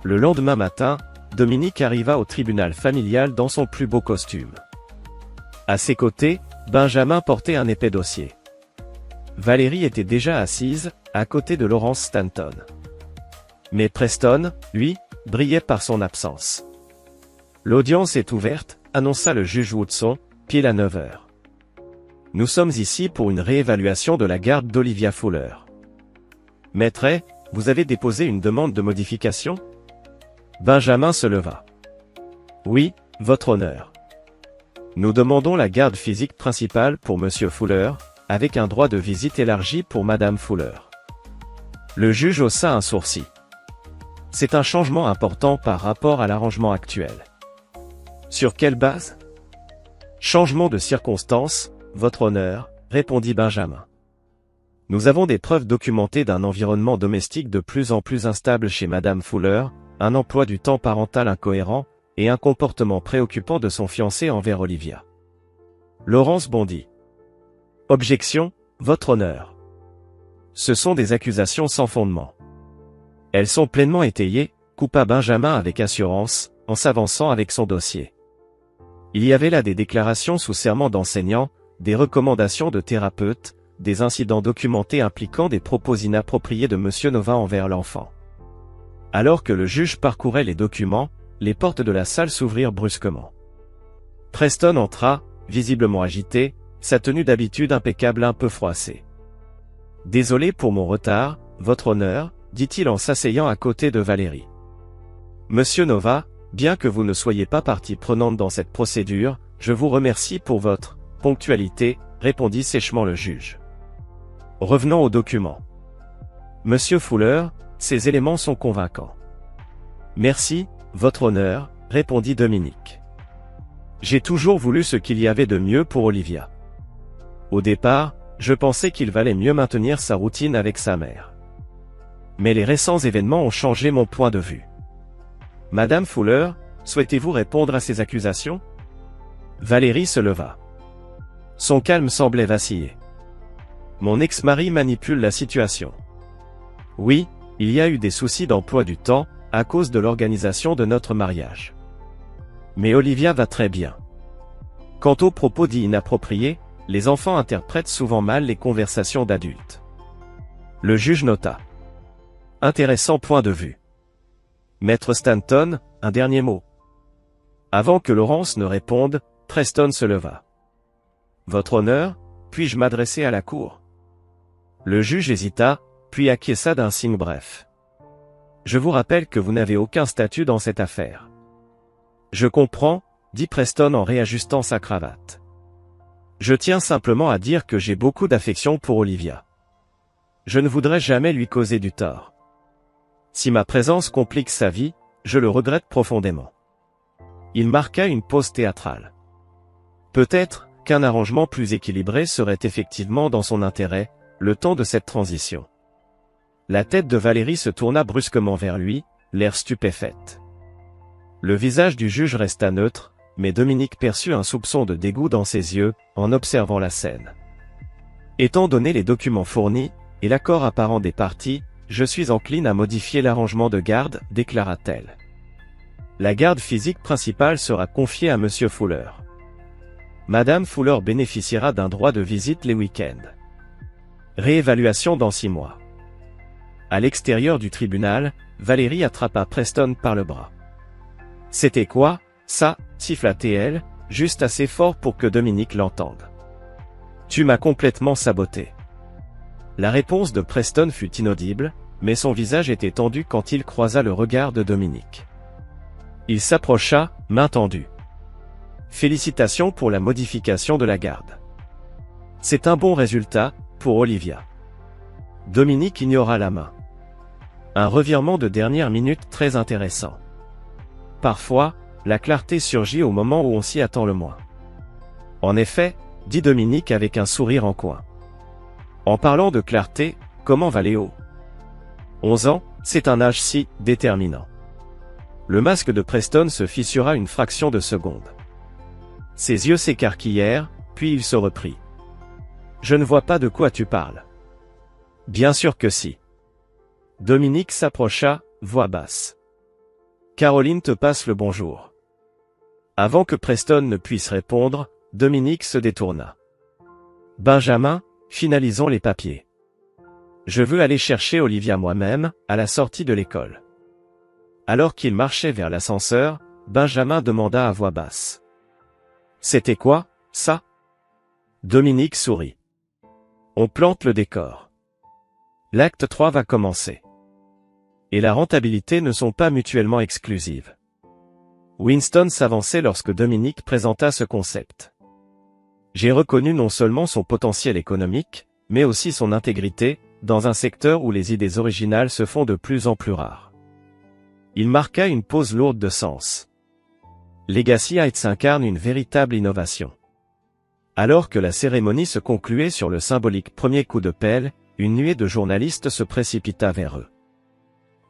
Le lendemain matin, Dominique arriva au tribunal familial dans son plus beau costume. À ses côtés, Benjamin portait un épais dossier. Valérie était déjà assise, à côté de Laurence Stanton. Mais Preston, lui, brillait par son absence. « L'audience est ouverte », annonça le juge Woodson, pile à 9h. « Nous sommes ici pour une réévaluation de la garde d'Olivia Fuller. »« Maître, vous avez déposé une demande de modification ?» Benjamin se leva. « Oui, votre honneur. Nous demandons la garde physique principale pour Monsieur Fuller, avec un droit de visite élargi pour Madame Fuller. » Le juge haussa un sourcil. C'est un changement important par rapport à l'arrangement actuel. Sur quelle base ? Changement de circonstances, votre honneur, répondit Benjamin. Nous avons des preuves documentées d'un environnement domestique de plus en plus instable chez Madame Fuller, un emploi du temps parental incohérent, et un comportement préoccupant de son fiancé envers Olivia. Laurence bondit. Objection, votre honneur. Ce sont des accusations sans fondement. Elles sont pleinement étayées, coupa Benjamin avec assurance, en s'avançant avec son dossier. Il y avait là des déclarations sous serment d'enseignants, des recommandations de thérapeutes, des incidents documentés impliquant des propos inappropriés de Monsieur Nova envers l'enfant. Alors que le juge parcourait les documents, les portes de la salle s'ouvrirent brusquement. Preston entra, visiblement agité, sa tenue d'habitude impeccable un peu froissée. « Désolé pour mon retard, votre honneur, » dit-il en s'asseyant à côté de Valérie. « Monsieur Nova, bien que vous ne soyez pas partie prenante dans cette procédure, je vous remercie pour votre ponctualité, » répondit sèchement le juge. Revenons aux documents. Monsieur Fuller, ces éléments sont convaincants. Merci, votre honneur, répondit Dominique. J'ai toujours voulu ce qu'il y avait de mieux pour Olivia. Au départ, je pensais qu'il valait mieux maintenir sa routine avec sa mère. Mais les récents événements ont changé mon point de vue. Madame Fuller, souhaitez-vous répondre à ces accusations ? Valérie se leva. Son calme semblait vaciller. Mon ex-mari manipule la situation. Oui, il y a eu des soucis d'emploi du temps, à cause de l'organisation de notre mariage. Mais Olivia va très bien. Quant aux propos dits inappropriés, les enfants interprètent souvent mal les conversations d'adultes. Le juge nota. Intéressant point de vue. Maître Stanton, un dernier mot. Avant que Laurence ne réponde, Preston se leva. Votre honneur, puis-je m'adresser à la cour? Le juge hésita, puis acquiesça d'un signe bref. Je vous rappelle que vous n'avez aucun statut dans cette affaire. Je comprends, dit Preston en réajustant sa cravate. Je tiens simplement à dire que j'ai beaucoup d'affection pour Olivia. Je ne voudrais jamais lui causer du tort. Si ma présence complique sa vie, je le regrette profondément. Il marqua une pause théâtrale. Peut-être qu'un arrangement plus équilibré serait effectivement dans son intérêt, le temps de cette transition. La tête de Valérie se tourna brusquement vers lui, l'air stupéfaite. Le visage du juge resta neutre, mais Dominique perçut un soupçon de dégoût dans ses yeux, en observant la scène. Étant donné les documents fournis, et l'accord apparent des parties, je suis encline à modifier l'arrangement de garde, déclara-t-elle. La garde physique principale sera confiée à Monsieur Fuller. Madame Fuller bénéficiera d'un droit de visite les week-ends. Réévaluation dans 6 mois. À l'extérieur du tribunal, Valérie attrapa Preston par le bras. C'était quoi, ça, siffla-t-elle, juste assez fort pour que Dominique l'entende. Tu m'as complètement saboté. La réponse de Preston fut inaudible, mais son visage était tendu quand il croisa le regard de Dominique. Il s'approcha, main tendue. Félicitations pour la modification de la garde. C'est un bon résultat, pour Olivia. Dominique ignora la main. Un revirement de dernière minute très intéressant. Parfois, la clarté surgit au moment où on s'y attend le moins. En effet, dit Dominique avec un sourire en coin. En parlant de clarté, comment va Léo? 11 ans, c'est un âge si déterminant. Le masque de Preston se fissura une fraction de seconde. Ses yeux s'écarquillèrent, puis il se reprit. Je ne vois pas de quoi tu parles. Bien sûr que si. Dominique s'approcha, voix basse. Caroline te passe le bonjour. Avant que Preston ne puisse répondre, Dominique se détourna. Benjamin, finalisons les papiers. Je veux aller chercher Olivia moi-même, à la sortie de l'école. Alors qu'il marchait vers l'ascenseur, Benjamin demanda à voix basse. C'était quoi, ça? Dominique sourit. On plante le décor. L'acte 3 va commencer. Et la rentabilité ne sont pas mutuellement exclusives. Winston s'avançait lorsque Dominique présenta ce concept. J'ai reconnu non seulement son potentiel économique, mais aussi son intégrité, dans un secteur où les idées originales se font de plus en plus rares. Il marqua une pause lourde de sens. Legacy Heights incarne une véritable innovation. Alors que la cérémonie se concluait sur le symbolique premier coup de pelle, une nuée de journalistes se précipita vers eux.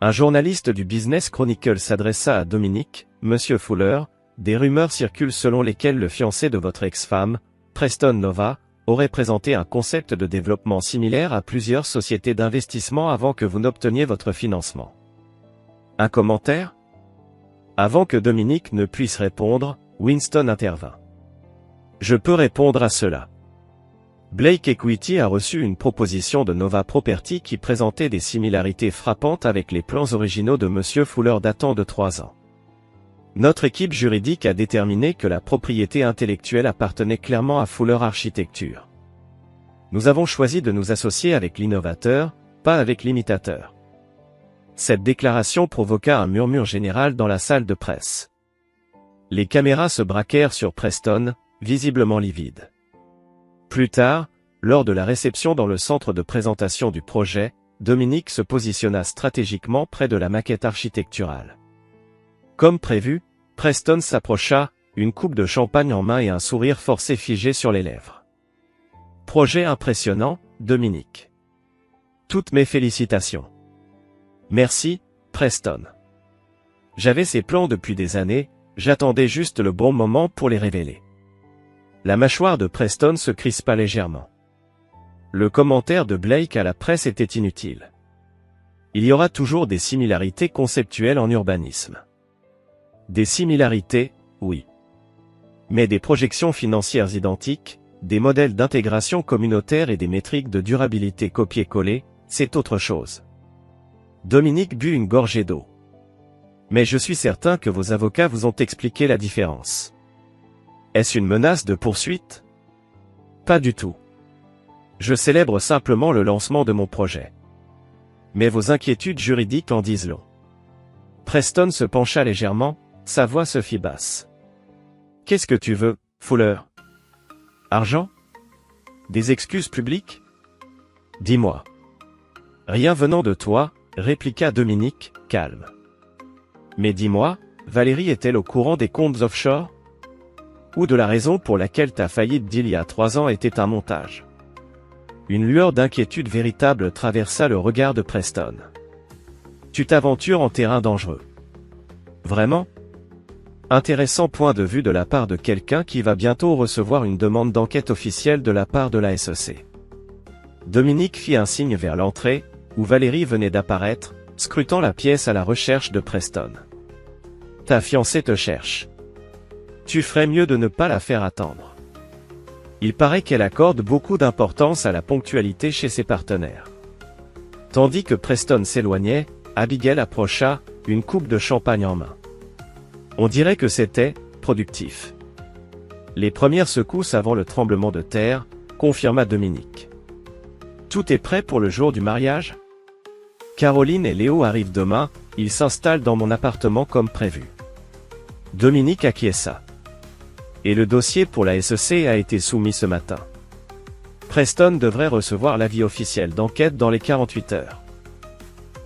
Un journaliste du Business Chronicle s'adressa à Dominique, Monsieur Fuller, des rumeurs circulent selon lesquelles le fiancé de votre ex-femme, Preston Nova, aurait présenté un concept de développement similaire à plusieurs sociétés d'investissement avant que vous n'obteniez votre financement. Un commentaire? Avant que Dominique ne puisse répondre, Winston intervint. Je peux répondre à cela. Blake Equity a reçu une proposition de Nova Property qui présentait des similarités frappantes avec les plans originaux de Monsieur Fuller datant de 3 ans. Notre équipe juridique a déterminé que la propriété intellectuelle appartenait clairement à Fuller Architecture. Nous avons choisi de nous associer avec l'innovateur, pas avec l'imitateur. Cette déclaration provoqua un murmure général dans la salle de presse. Les caméras se braquèrent sur Preston, visiblement livide. Plus tard, lors de la réception dans le centre de présentation du projet, Dominique se positionna stratégiquement près de la maquette architecturale. Comme prévu, Preston s'approcha, une coupe de champagne en main et un sourire forcé figé sur les lèvres. Projet impressionnant, Dominique. Toutes mes félicitations. Merci, Preston. J'avais ces plans depuis des années, j'attendais juste le bon moment pour les révéler. La mâchoire de Preston se crispa légèrement. Le commentaire de Blake à la presse était inutile. Il y aura toujours des similarités conceptuelles en urbanisme. Des similarités, oui. Mais des projections financières identiques, des modèles d'intégration communautaire et des métriques de durabilité copier-coller, c'est autre chose. Dominique but une gorgée d'eau. Mais je suis certain que vos avocats vous ont expliqué la différence. Est-ce une menace de poursuite? Pas du tout. Je célèbre simplement le lancement de mon projet. Mais vos inquiétudes juridiques en disent long. Preston se pencha légèrement, sa voix se fit basse. Qu'est-ce que tu veux, Fuller? Argent? Des excuses publiques? Dis-moi. Rien venant de toi, répliqua Dominique, calme. Mais dis-moi, Valérie est-elle au courant des comptes offshore? Ou de la raison pour laquelle ta faillite d'il y a 3 ans était un montage? Une lueur d'inquiétude véritable traversa le regard de Preston. Tu t'aventures en terrain dangereux. Vraiment? Intéressant point de vue de la part de quelqu'un qui va bientôt recevoir une demande d'enquête officielle de la part de la SEC. Dominique fit un signe vers l'entrée, où Valérie venait d'apparaître, scrutant la pièce à la recherche de Preston. Ta fiancée te cherche. Tu ferais mieux de ne pas la faire attendre. Il paraît qu'elle accorde beaucoup d'importance à la ponctualité chez ses partenaires. Tandis que Preston s'éloignait, Abigail approcha, une coupe de champagne en main. On dirait que c'était productif. Les premières secousses avant le tremblement de terre, confirma Dominique. Tout est prêt pour le jour du mariage? Caroline et Léo arrivent demain, ils s'installent dans mon appartement comme prévu. Dominique acquiesça. Et le dossier pour la SEC a été soumis ce matin. Preston devrait recevoir l'avis officiel d'enquête dans les 48 heures.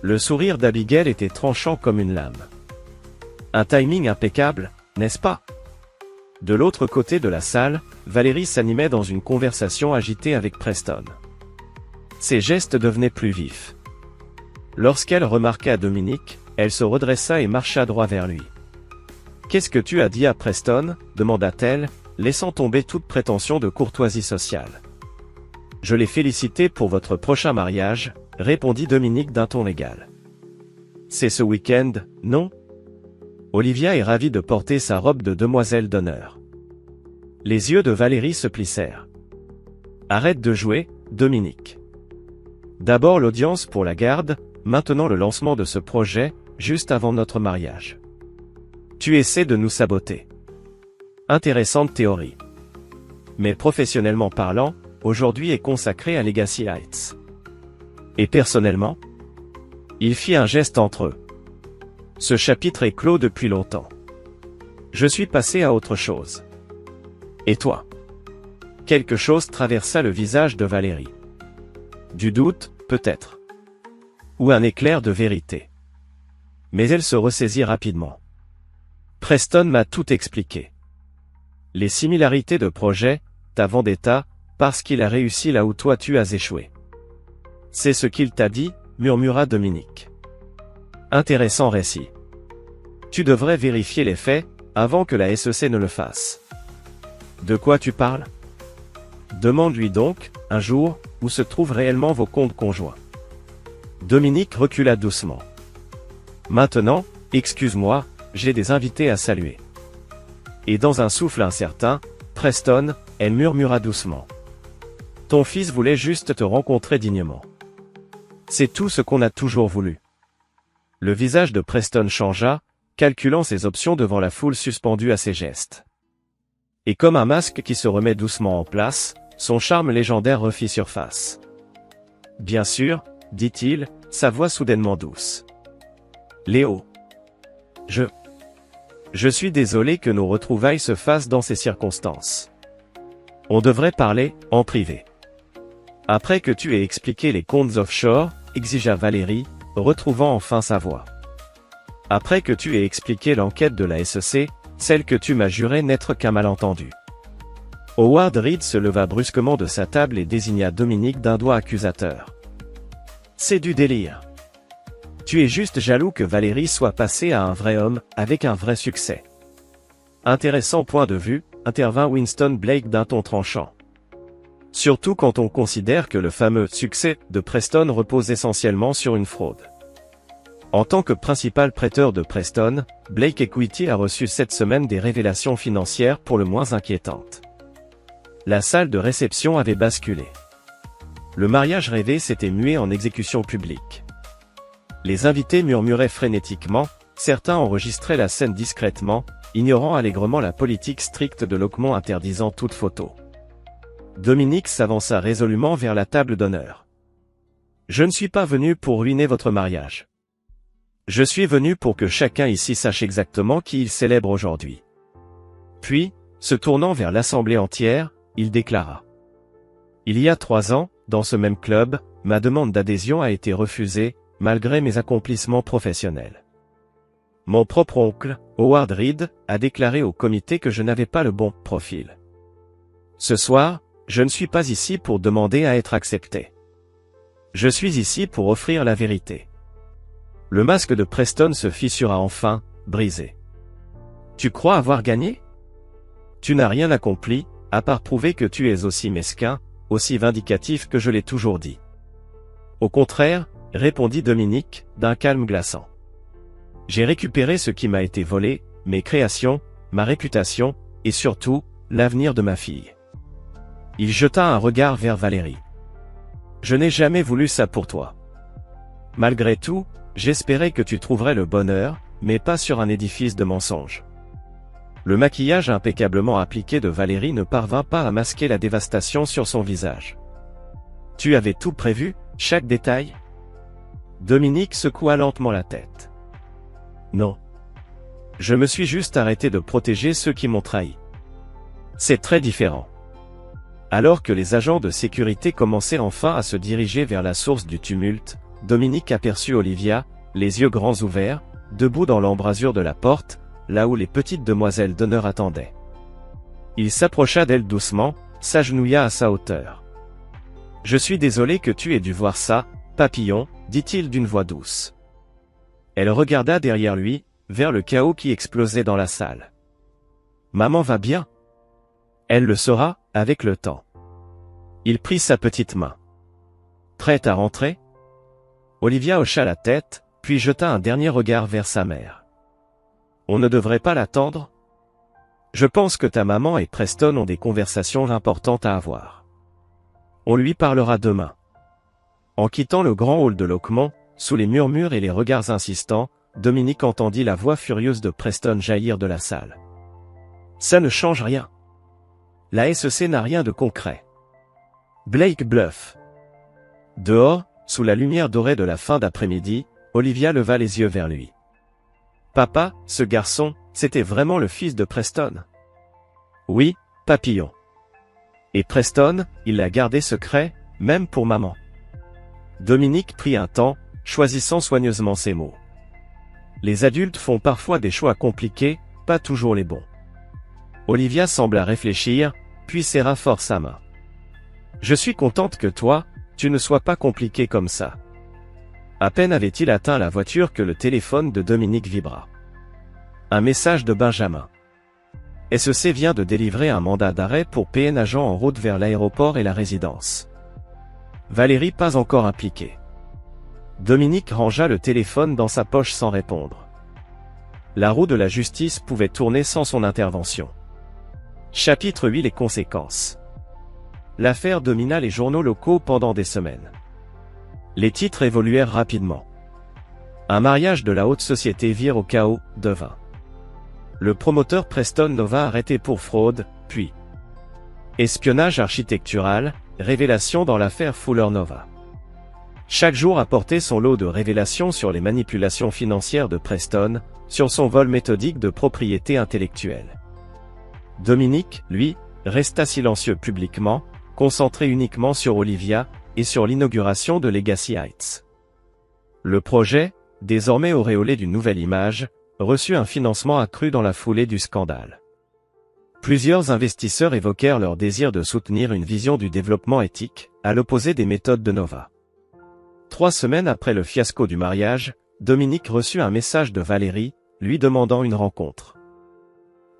Le sourire d'Abigail était tranchant comme une lame. Un timing impeccable, n'est-ce pas? De l'autre côté de la salle, Valérie s'animait dans une conversation agitée avec Preston. Ses gestes devenaient plus vifs. Lorsqu'elle remarqua Dominique, elle se redressa et marcha droit vers lui. « Qu'est-ce que tu as dit à Preston ?» demanda-t-elle, laissant tomber toute prétention de courtoisie sociale. « Je l'ai félicité pour votre prochain mariage, » répondit Dominique d'un ton égal. « C'est ce week-end, non ? Olivia est ravie de porter sa robe de demoiselle d'honneur. » Les yeux de Valérie se plissèrent. « Arrête de jouer, Dominique. D'abord l'audience pour la garde, maintenant le lancement de ce projet, juste avant notre mariage. Tu essaies de nous saboter. » Intéressante théorie. Mais professionnellement parlant, aujourd'hui est consacré à Legacy Heights. Et personnellement? Il fit un geste entre eux. Ce chapitre est clos depuis longtemps. Je suis passé à autre chose. Et toi? Quelque chose traversa le visage de Valérie. Du doute, peut-être. Ou un éclair de vérité. Mais elle se ressaisit rapidement. Preston m'a tout expliqué. Les similarités de projet, ta vendetta, parce qu'il a réussi là où toi tu as échoué. C'est ce qu'il t'a dit, murmura Dominique. Intéressant récit. Tu devrais vérifier les faits, avant que la SEC ne le fasse. De quoi tu parles? Demande-lui donc, un jour, où se trouvent réellement vos comptes conjoints. Dominique recula doucement. Maintenant, excuse-moi, j'ai des invités à saluer. Et dans un souffle incertain, Preston, elle murmura doucement. Ton fils voulait juste te rencontrer dignement. C'est tout ce qu'on a toujours voulu. Le visage de Preston changea, calculant ses options devant la foule suspendue à ses gestes. Et comme un masque qui se remet doucement en place, son charme légendaire refit surface. Bien sûr, dit-il, sa voix soudainement douce. Léo. Je suis désolé que nos retrouvailles se fassent dans ces circonstances. On devrait parler, en privé. Après que tu aies expliqué les comptes offshore, exigea Valérie, retrouvant enfin sa voix. Après que tu aies expliqué l'enquête de la SEC, celle que tu m'as juré n'être qu'un malentendu. Howard Reed se leva brusquement de sa table et désigna Dominique d'un doigt accusateur. C'est du délire. Tu es juste jaloux que Valérie soit passée à un vrai homme, avec un vrai succès. Intéressant point de vue, intervint Winston Blake d'un ton tranchant. Surtout quand on considère que le fameux succès de Preston repose essentiellement sur une fraude. En tant que principal prêteur de Preston, Blake Equity a reçu cette semaine des révélations financières pour le moins inquiétantes. La salle de réception avait basculé. Le mariage rêvé s'était mué en exécution publique. Les invités murmuraient frénétiquement, certains enregistraient la scène discrètement, ignorant allègrement la politique stricte de Lockmont interdisant toute photo. Dominique s'avança résolument vers la table d'honneur. « Je ne suis pas venu pour ruiner votre mariage. Je suis venu pour que chacun ici sache exactement qui il célèbre aujourd'hui. » Puis, se tournant vers l'assemblée entière, il déclara. « Il y a 3 ans, dans ce même club, ma demande d'adhésion a été refusée, malgré mes accomplissements professionnels. Mon propre oncle, Howard Reed, a déclaré au comité que je n'avais pas le bon profil. Ce soir, je ne suis pas ici pour demander à être accepté. Je suis ici pour offrir la vérité. » Le masque de Preston se fissura enfin, brisé. « Tu crois avoir gagné ? Tu n'as rien accompli, à part prouver que tu es aussi mesquin, aussi vindicatif que je l'ai toujours dit. » Au contraire, répondit Dominique, d'un calme glaçant. J'ai récupéré ce qui m'a été volé, mes créations, ma réputation, et surtout, l'avenir de ma fille. Il jeta un regard vers Valérie. Je n'ai jamais voulu ça pour toi. Malgré tout, j'espérais que tu trouverais le bonheur, mais pas sur un édifice de mensonges. Le maquillage impeccablement appliqué de Valérie ne parvint pas à masquer la dévastation sur son visage. Tu avais tout prévu, chaque détail ? Dominique secoua lentement la tête. Non. Je me suis juste arrêté de protéger ceux qui m'ont trahi. C'est très différent. Alors que les agents de sécurité commençaient enfin à se diriger vers la source du tumulte, Dominique aperçut Olivia, les yeux grands ouverts, debout dans l'embrasure de la porte, là où les petites demoiselles d'honneur attendaient. Il s'approcha d'elle doucement, s'agenouilla à sa hauteur. « Je suis désolé que tu aies dû voir ça, papillon, dit-il d'une voix douce. » Elle regarda derrière lui, vers le chaos qui explosait dans la salle. « Maman va bien ? » Elle le saura, avec le temps. Il prit sa petite main. « Prête à rentrer ? » Olivia hocha la tête, puis jeta un dernier regard vers sa mère. « On ne devrait pas l'attendre ? Je pense que ta maman et Preston ont des conversations importantes à avoir. On lui parlera demain. » En quittant le grand hall de Lockmont, sous les murmures et les regards insistants, Dominique entendit la voix furieuse de Preston jaillir de la salle. « Ça ne change rien. La SEC n'a rien de concret. Blake bluffe. » Dehors, sous la lumière dorée de la fin d'après-midi, Olivia leva les yeux vers lui. « Papa, ce garçon, c'était vraiment le fils de Preston. » « Oui, papillon. Et Preston, il l'a gardé secret, même pour maman. » Dominique prit un temps, choisissant soigneusement ses mots. Les adultes font parfois des choix compliqués, pas toujours les bons. Olivia sembla réfléchir, puis serra fort sa main. « Je suis contente que toi, tu ne sois pas compliqué comme ça. » À peine avait-il atteint la voiture que le téléphone de Dominique vibra. Un message de Benjamin. SEC vient de délivrer un mandat d'arrêt pour PN agent en route vers l'aéroport et la résidence. Valérie pas encore impliquée. Dominique rangea le téléphone dans sa poche sans répondre. La roue de la justice pouvait tourner sans son intervention. Chapitre 8 : Les conséquences. L'affaire domina les journaux locaux pendant des semaines. Les titres évoluèrent rapidement. Un mariage de la haute société vire au chaos, devint. Le promoteur Preston Nova arrêté pour fraude, puis espionnage architectural, révélation dans l'affaire Fuller Nova. Chaque jour apportait son lot de révélations sur les manipulations financières de Preston, sur son vol méthodique de propriété intellectuelle. Dominique, lui, resta silencieux publiquement, concentré uniquement sur Olivia, et sur l'inauguration de Legacy Heights. Le projet, désormais auréolé d'une nouvelle image, reçut un financement accru dans la foulée du scandale. Plusieurs investisseurs évoquèrent leur désir de soutenir une vision du développement éthique, à l'opposé des méthodes de Nova. 3 semaines après le fiasco du mariage, Dominique reçut un message de Valérie, lui demandant une rencontre.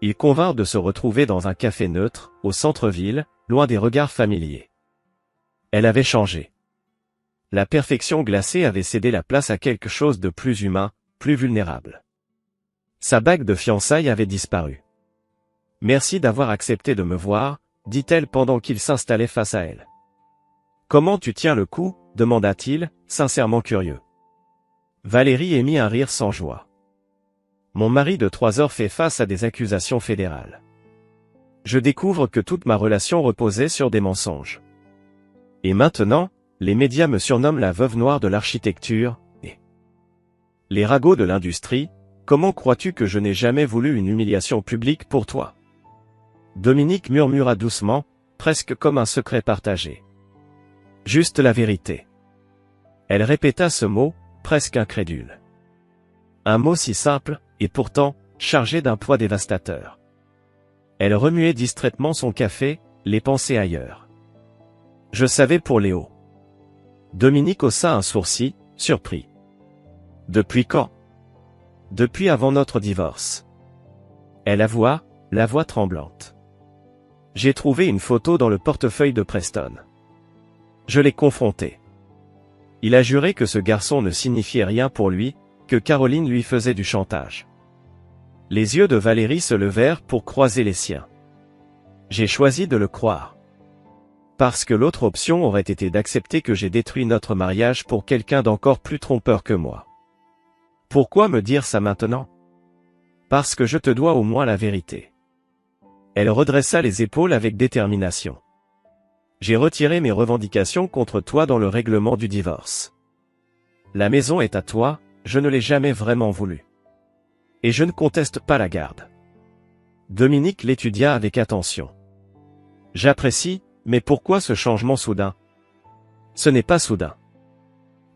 Ils convinrent de se retrouver dans un café neutre, au centre-ville, loin des regards familiers. Elle avait changé. La perfection glacée avait cédé la place à quelque chose de plus humain, plus vulnérable. Sa bague de fiançailles avait disparu. « Merci d'avoir accepté de me voir », dit-elle pendant qu'il s'installait face à elle. « Comment tu tiens le coup ?» demanda-t-il, sincèrement curieux. Valérie émit un rire sans joie. Mon mari de 3 heures fait face à des accusations fédérales. Je découvre que toute ma relation reposait sur des mensonges. Et maintenant, les médias me surnomment la veuve noire de l'architecture, et les ragots de l'industrie. Comment crois-tu que je n'ai jamais voulu une humiliation publique pour toi? Dominique murmura doucement, presque comme un secret partagé. Juste la vérité. Elle répéta ce mot, presque incrédule. Un mot si simple, et pourtant, chargé d'un poids dévastateur. Elle remuait distraitement son café, les pensées ailleurs. Je savais pour Léo. Dominique haussa un sourcil, surpris. Depuis quand? Depuis avant notre divorce. Elle avoua, la voix tremblante. J'ai trouvé une photo dans le portefeuille de Preston. Je l'ai confronté. Il a juré que ce garçon ne signifiait rien pour lui, que Caroline lui faisait du chantage. Les yeux de Valérie se levèrent pour croiser les siens. J'ai choisi de le croire. Parce que l'autre option aurait été d'accepter que j'ai détruit notre mariage pour quelqu'un d'encore plus trompeur que moi. Pourquoi me dire ça maintenant? Parce que je te dois au moins la vérité. Elle redressa les épaules avec détermination. J'ai retiré mes revendications contre toi dans le règlement du divorce. La maison est à toi, je ne l'ai jamais vraiment voulu. Et je ne conteste pas la garde. Dominique l'étudia avec attention. J'apprécie, mais pourquoi ce changement soudain? Ce n'est pas soudain.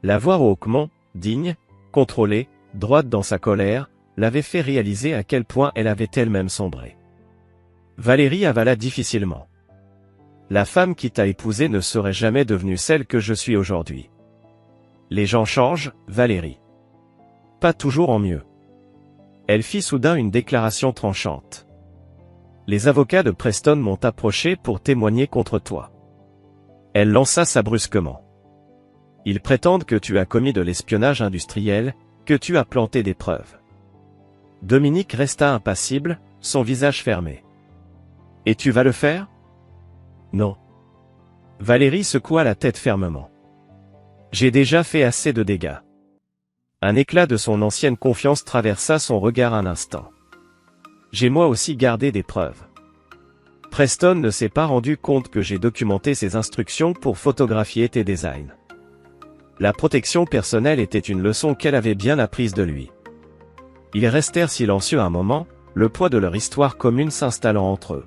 La voix rauquement, digne, contrôlée, droite dans sa colère, l'avait fait réaliser à quel point elle avait elle-même sombré. Valérie avala difficilement. La femme qui t'a épousée ne serait jamais devenue celle que je suis aujourd'hui. Les gens changent, Valérie. Pas toujours en mieux. Elle fit soudain une déclaration tranchante. Les avocats de Preston m'ont approché pour témoigner contre toi. Elle lança ça brusquement. Ils prétendent que tu as commis de l'espionnage industriel, que tu as planté des preuves. Dominique resta impassible, son visage fermé. Et tu vas le faire? Non. Valérie secoua la tête fermement. J'ai déjà fait assez de dégâts. Un éclat de son ancienne confiance traversa son regard un instant. J'ai moi aussi gardé des preuves. Preston ne s'est pas rendu compte que j'ai documenté ses instructions pour photographier tes designs. La protection personnelle était une leçon qu'elle avait bien apprise de lui. Ils restèrent silencieux un moment, le poids de leur histoire commune s'installant entre eux.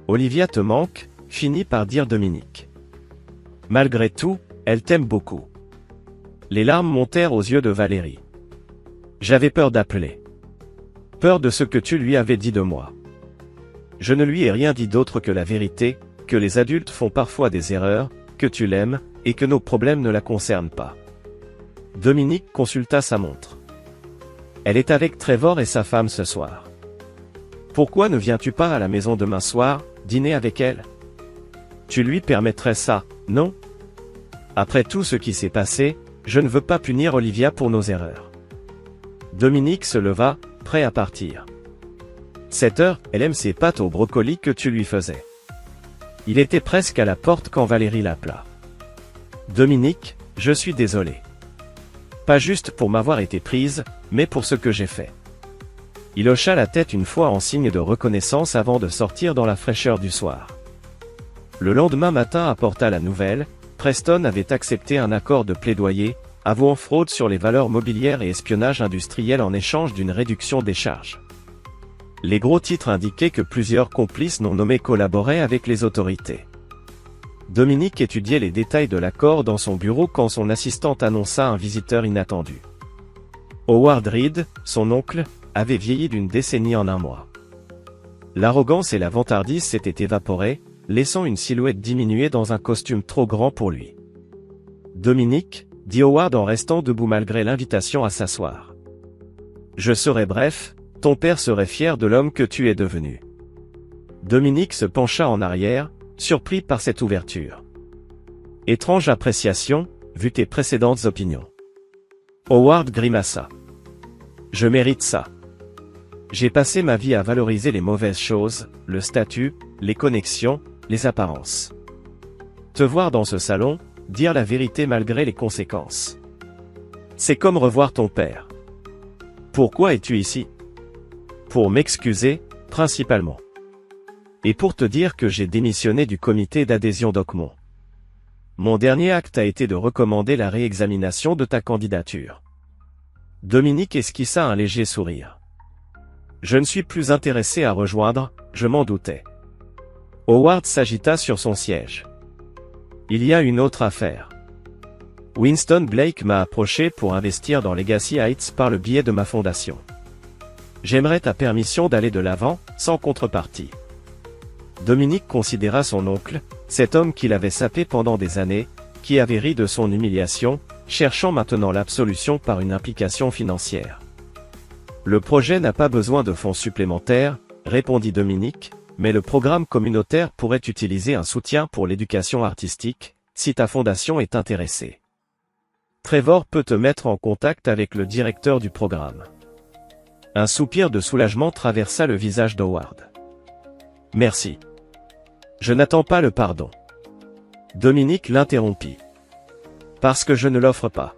Olivia te manque, finit par dire Dominique. Malgré tout, elle t'aime beaucoup. Les larmes montèrent aux yeux de Valérie. J'avais peur d'appeler. Peur de ce que tu lui avais dit de moi. Je ne lui ai rien dit d'autre que la vérité, que les adultes font parfois des erreurs, que tu l'aimes, et que nos problèmes ne la concernent pas. Dominique consulta sa montre. Elle est avec Trevor et sa femme ce soir. Pourquoi ne viens-tu pas à la maison demain soir, dîner avec elle? Tu lui permettrais ça, non? Après tout ce qui s'est passé, je ne veux pas punir Olivia pour nos erreurs. Dominique se leva, prêt à partir. 7 heures, elle aime ces pâtes au brocoli que tu lui faisais. Il était presque à la porte quand Valérie l'appela. Dominique, je suis désolé. Pas juste pour m'avoir été prise, mais pour ce que j'ai fait. Il hocha la tête une fois en signe de reconnaissance avant de sortir dans la fraîcheur du soir. Le lendemain matin apporta la nouvelle, Preston avait accepté un accord de plaidoyer, avouant fraude sur les valeurs mobilières et espionnage industriel en échange d'une réduction des charges. Les gros titres indiquaient que plusieurs complices non nommés collaboraient avec les autorités. Dominique étudiait les détails de l'accord dans son bureau quand son assistante annonça un visiteur inattendu. Howard Reed, son oncle, avait vieilli d'une décennie en un mois. L'arrogance et la vantardise s'étaient évaporées, laissant une silhouette diminuée dans un costume trop grand pour lui. Dominique, dit Howard en restant debout malgré l'invitation à s'asseoir. Je serai bref, Ton père serait fier de l'homme que tu es devenu. Dominique se pencha en arrière, surpris par cette ouverture. Étrange appréciation, vu tes précédentes opinions. Howard grimaça. Je mérite ça. J'ai passé ma vie à valoriser les mauvaises choses, le statut, les connexions, les apparences. Te voir dans ce salon, dire la vérité malgré les conséquences. C'est comme revoir ton père. Pourquoi es-tu ici? Pour m'excuser, principalement. Et pour te dire que j'ai démissionné du comité d'adhésion d'Oakmont. Mon dernier acte a été de recommander la réexamination de ta candidature. Dominique esquissa un léger sourire. Je ne suis plus intéressé à rejoindre, je m'en doutais. Howard s'agita sur son siège. Il y a une autre affaire. Winston Blake m'a approché pour investir dans Legacy Heights par le biais de ma fondation. J'aimerais ta permission d'aller de l'avant, sans contrepartie. Dominique considéra son oncle, cet homme qu'il avait sapé pendant des années, qui avait ri de son humiliation, cherchant maintenant l'absolution par une implication financière. Le projet n'a pas besoin de fonds supplémentaires, répondit Dominique, mais le programme communautaire pourrait utiliser un soutien pour l'éducation artistique, si ta fondation est intéressée. Trevor peut te mettre en contact avec le directeur du programme. Un soupir de soulagement traversa le visage d'Howard. Merci. Je n'attends pas le pardon. Dominique l'interrompit. Parce que je ne l'offre pas.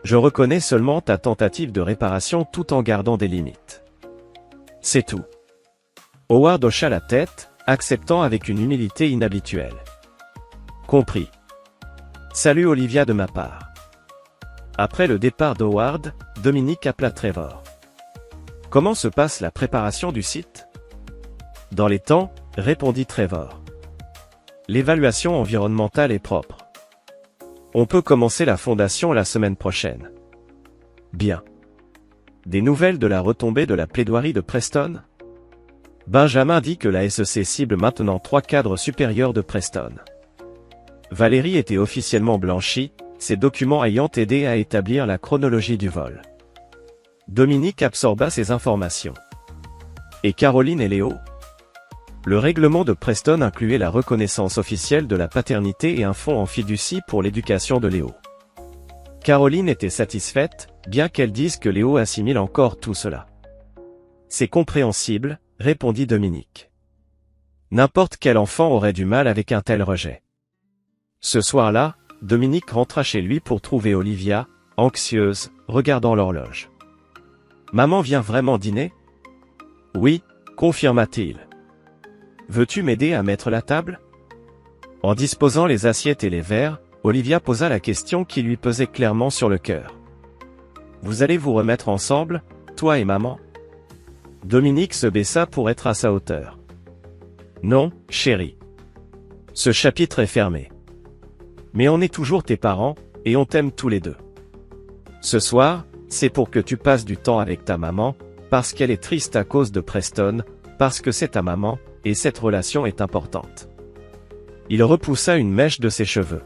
Je reconnais seulement ta tentative de réparation tout en gardant des limites. C'est tout. Howard hocha la tête, acceptant avec une humilité inhabituelle. Compris. Salut Olivia de ma part. Après le départ d'Howard, Dominique appela Trevor. Comment se passe la préparation du site? Dans les temps, répondit Trevor. L'évaluation environnementale est propre. On peut commencer la fondation la semaine prochaine. Bien. Des nouvelles de la retombée de la plaidoirie de Preston? Benjamin dit que la SEC cible maintenant 3 cadres supérieurs de Preston. Valérie était officiellement blanchie, ses documents ayant aidé à établir la chronologie du vol. Dominique absorba ces informations. Et Caroline et Léo? Le règlement de Preston incluait la reconnaissance officielle de la paternité et un fonds en fiducie pour l'éducation de Léo. Caroline était satisfaite, bien qu'elle dise que Léo assimile encore tout cela. C'est compréhensible, répondit Dominique. N'importe quel enfant aurait du mal avec un tel rejet. Ce soir-là, Dominique rentra chez lui pour trouver Olivia, anxieuse, regardant l'horloge. Maman vient vraiment dîner? Oui, confirma-t-il. Veux-tu m'aider à mettre la table? En disposant les assiettes et les verres, Olivia posa la question qui lui pesait clairement sur le cœur. Vous allez vous remettre ensemble, toi et maman? Dominique se baissa pour être à sa hauteur. Non, chérie. Ce chapitre est fermé. Mais on est toujours tes parents, et on t'aime tous les deux. Ce soir, c'est pour que tu passes du temps avec ta maman, parce qu'elle est triste à cause de Preston, parce que c'est ta maman, et cette relation est importante. Il repoussa une mèche de ses cheveux.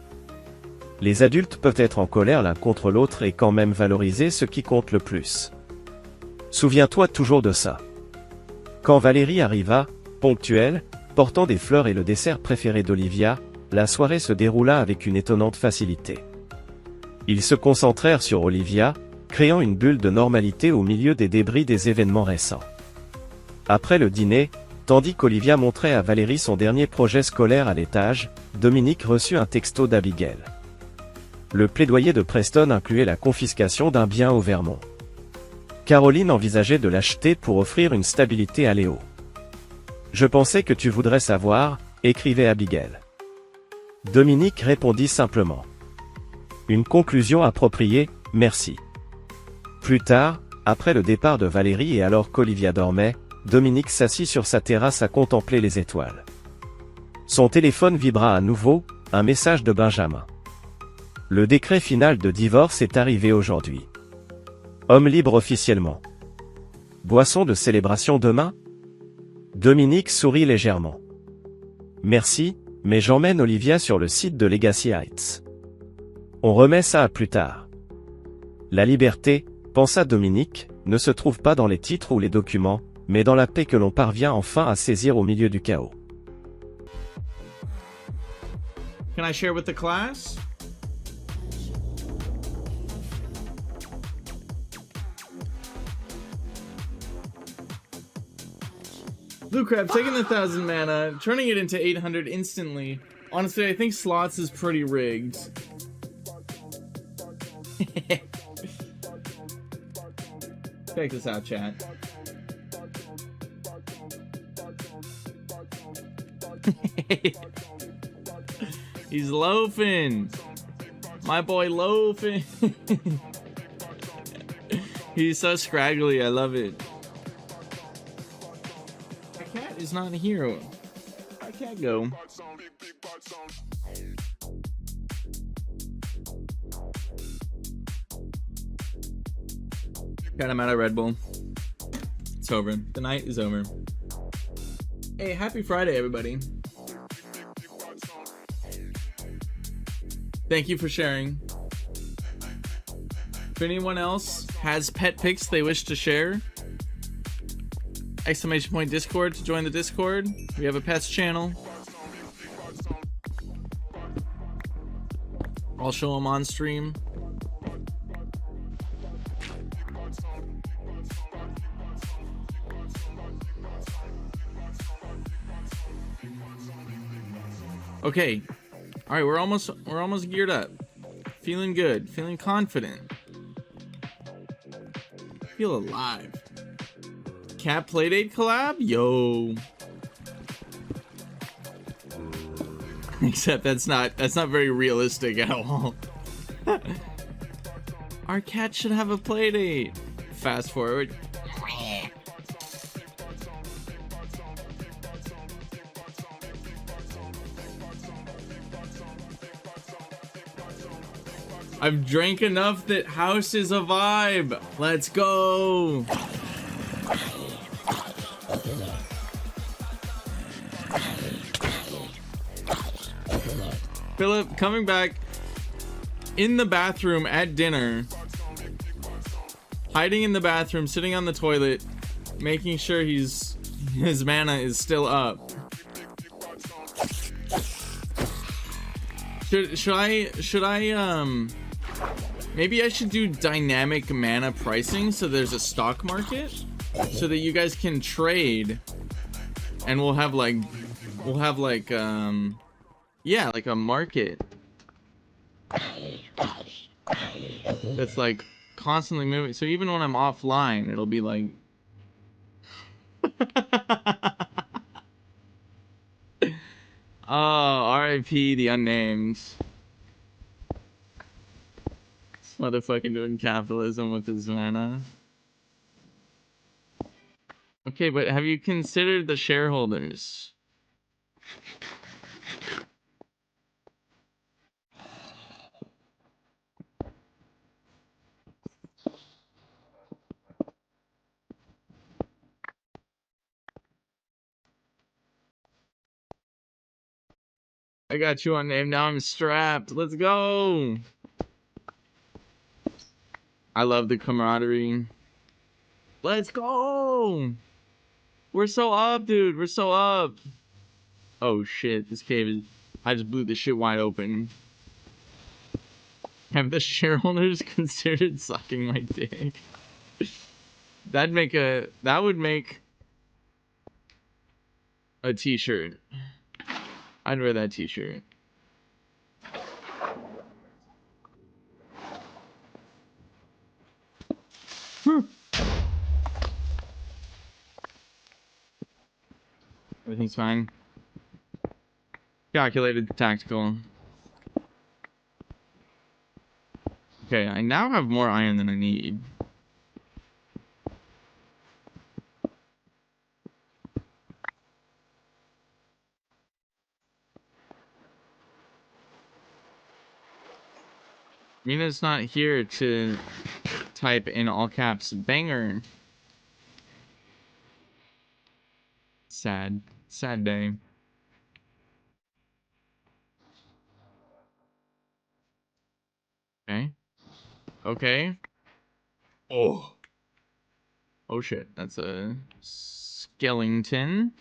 Les adultes peuvent être en colère l'un contre l'autre et quand même valoriser ce qui compte le plus. Souviens-toi toujours de ça. Quand Valérie arriva, ponctuelle, portant des fleurs et le dessert préféré d'Olivia, la soirée se déroula avec une étonnante facilité. Ils se concentrèrent sur Olivia, créant une bulle de normalité au milieu des débris des événements récents. Après le dîner, tandis qu'Olivia montrait à Valérie son dernier projet scolaire à l'étage, Dominique reçut un texto d'Abigail. Le plaidoyer de Preston incluait la confiscation d'un bien au Vermont. Caroline envisageait de l'acheter pour offrir une stabilité à Léo. Je pensais que tu voudrais savoir, écrivait Abigail. Dominique répondit simplement. Une conclusion appropriée, merci. Plus tard, après le départ de Valérie et alors qu'Olivia dormait, Dominique s'assit sur sa terrasse à contempler les étoiles. Son téléphone vibra à nouveau, un message de Benjamin. Le décret final de divorce est arrivé aujourd'hui. Homme libre officiellement. Boisson de célébration demain? Dominique sourit légèrement. Merci, mais j'emmène Olivia sur le site de Legacy Heights. On remet ça à plus tard. La liberté, pensa Dominique, ne se trouve pas dans les titres ou les documents, mais dans la paix que l'on parvient enfin à saisir au milieu du chaos.
Can I share with the class? Blue Crab, taking the 1,000 mana, turning it into 800 instantly. Honestly, I think slots is pretty rigged. Check this out, chat. He's loafing. My boy loafing. He's so scraggly, I love it. My cat is not here. I can't go. Got him out of Red Bull. It's over. The night is over. Hey, happy Friday, everybody. Thank you for sharing. If anyone else has pet pics they wish to share, exclamation point Discord to join the Discord. We have a pets channel. I'll show them on stream. Okay. All right, we're almost geared up. Feeling good, feeling confident. Feel alive. Cat Playdate collab? Yo. Except that's not very realistic at all. Our cat should have a playdate. Fast forward. I've drank enough that house is a vibe. Let's go. Philip coming back in the bathroom at dinner, hiding in the bathroom, sitting on the toilet, making sure his mana is still up. Should I maybe I should do dynamic mana pricing so there's a stock market so that you guys can trade, and we'll have like yeah, like a market that's like constantly moving. So even when I'm offline, it'll be like oh, RIP the unnamed. This motherfucking doing capitalism with his mana. Okay, but have you considered the shareholders? I got you on name. Now I'm strapped. Let's go. I love the camaraderie. Let's go. We're so up, dude. We're so up. Oh shit, this cave is... I just blew this shit wide open. Have the shareholders considered sucking my dick? That would make a t-shirt. I'd wear that t-shirt. Everything's fine. Calculated, tactical. Okay, I now have more iron than I need. Mina's not here to type in all caps banger. Sad. Sad day. Okay. Okay. Oh. Oh shit, that's a skeleton.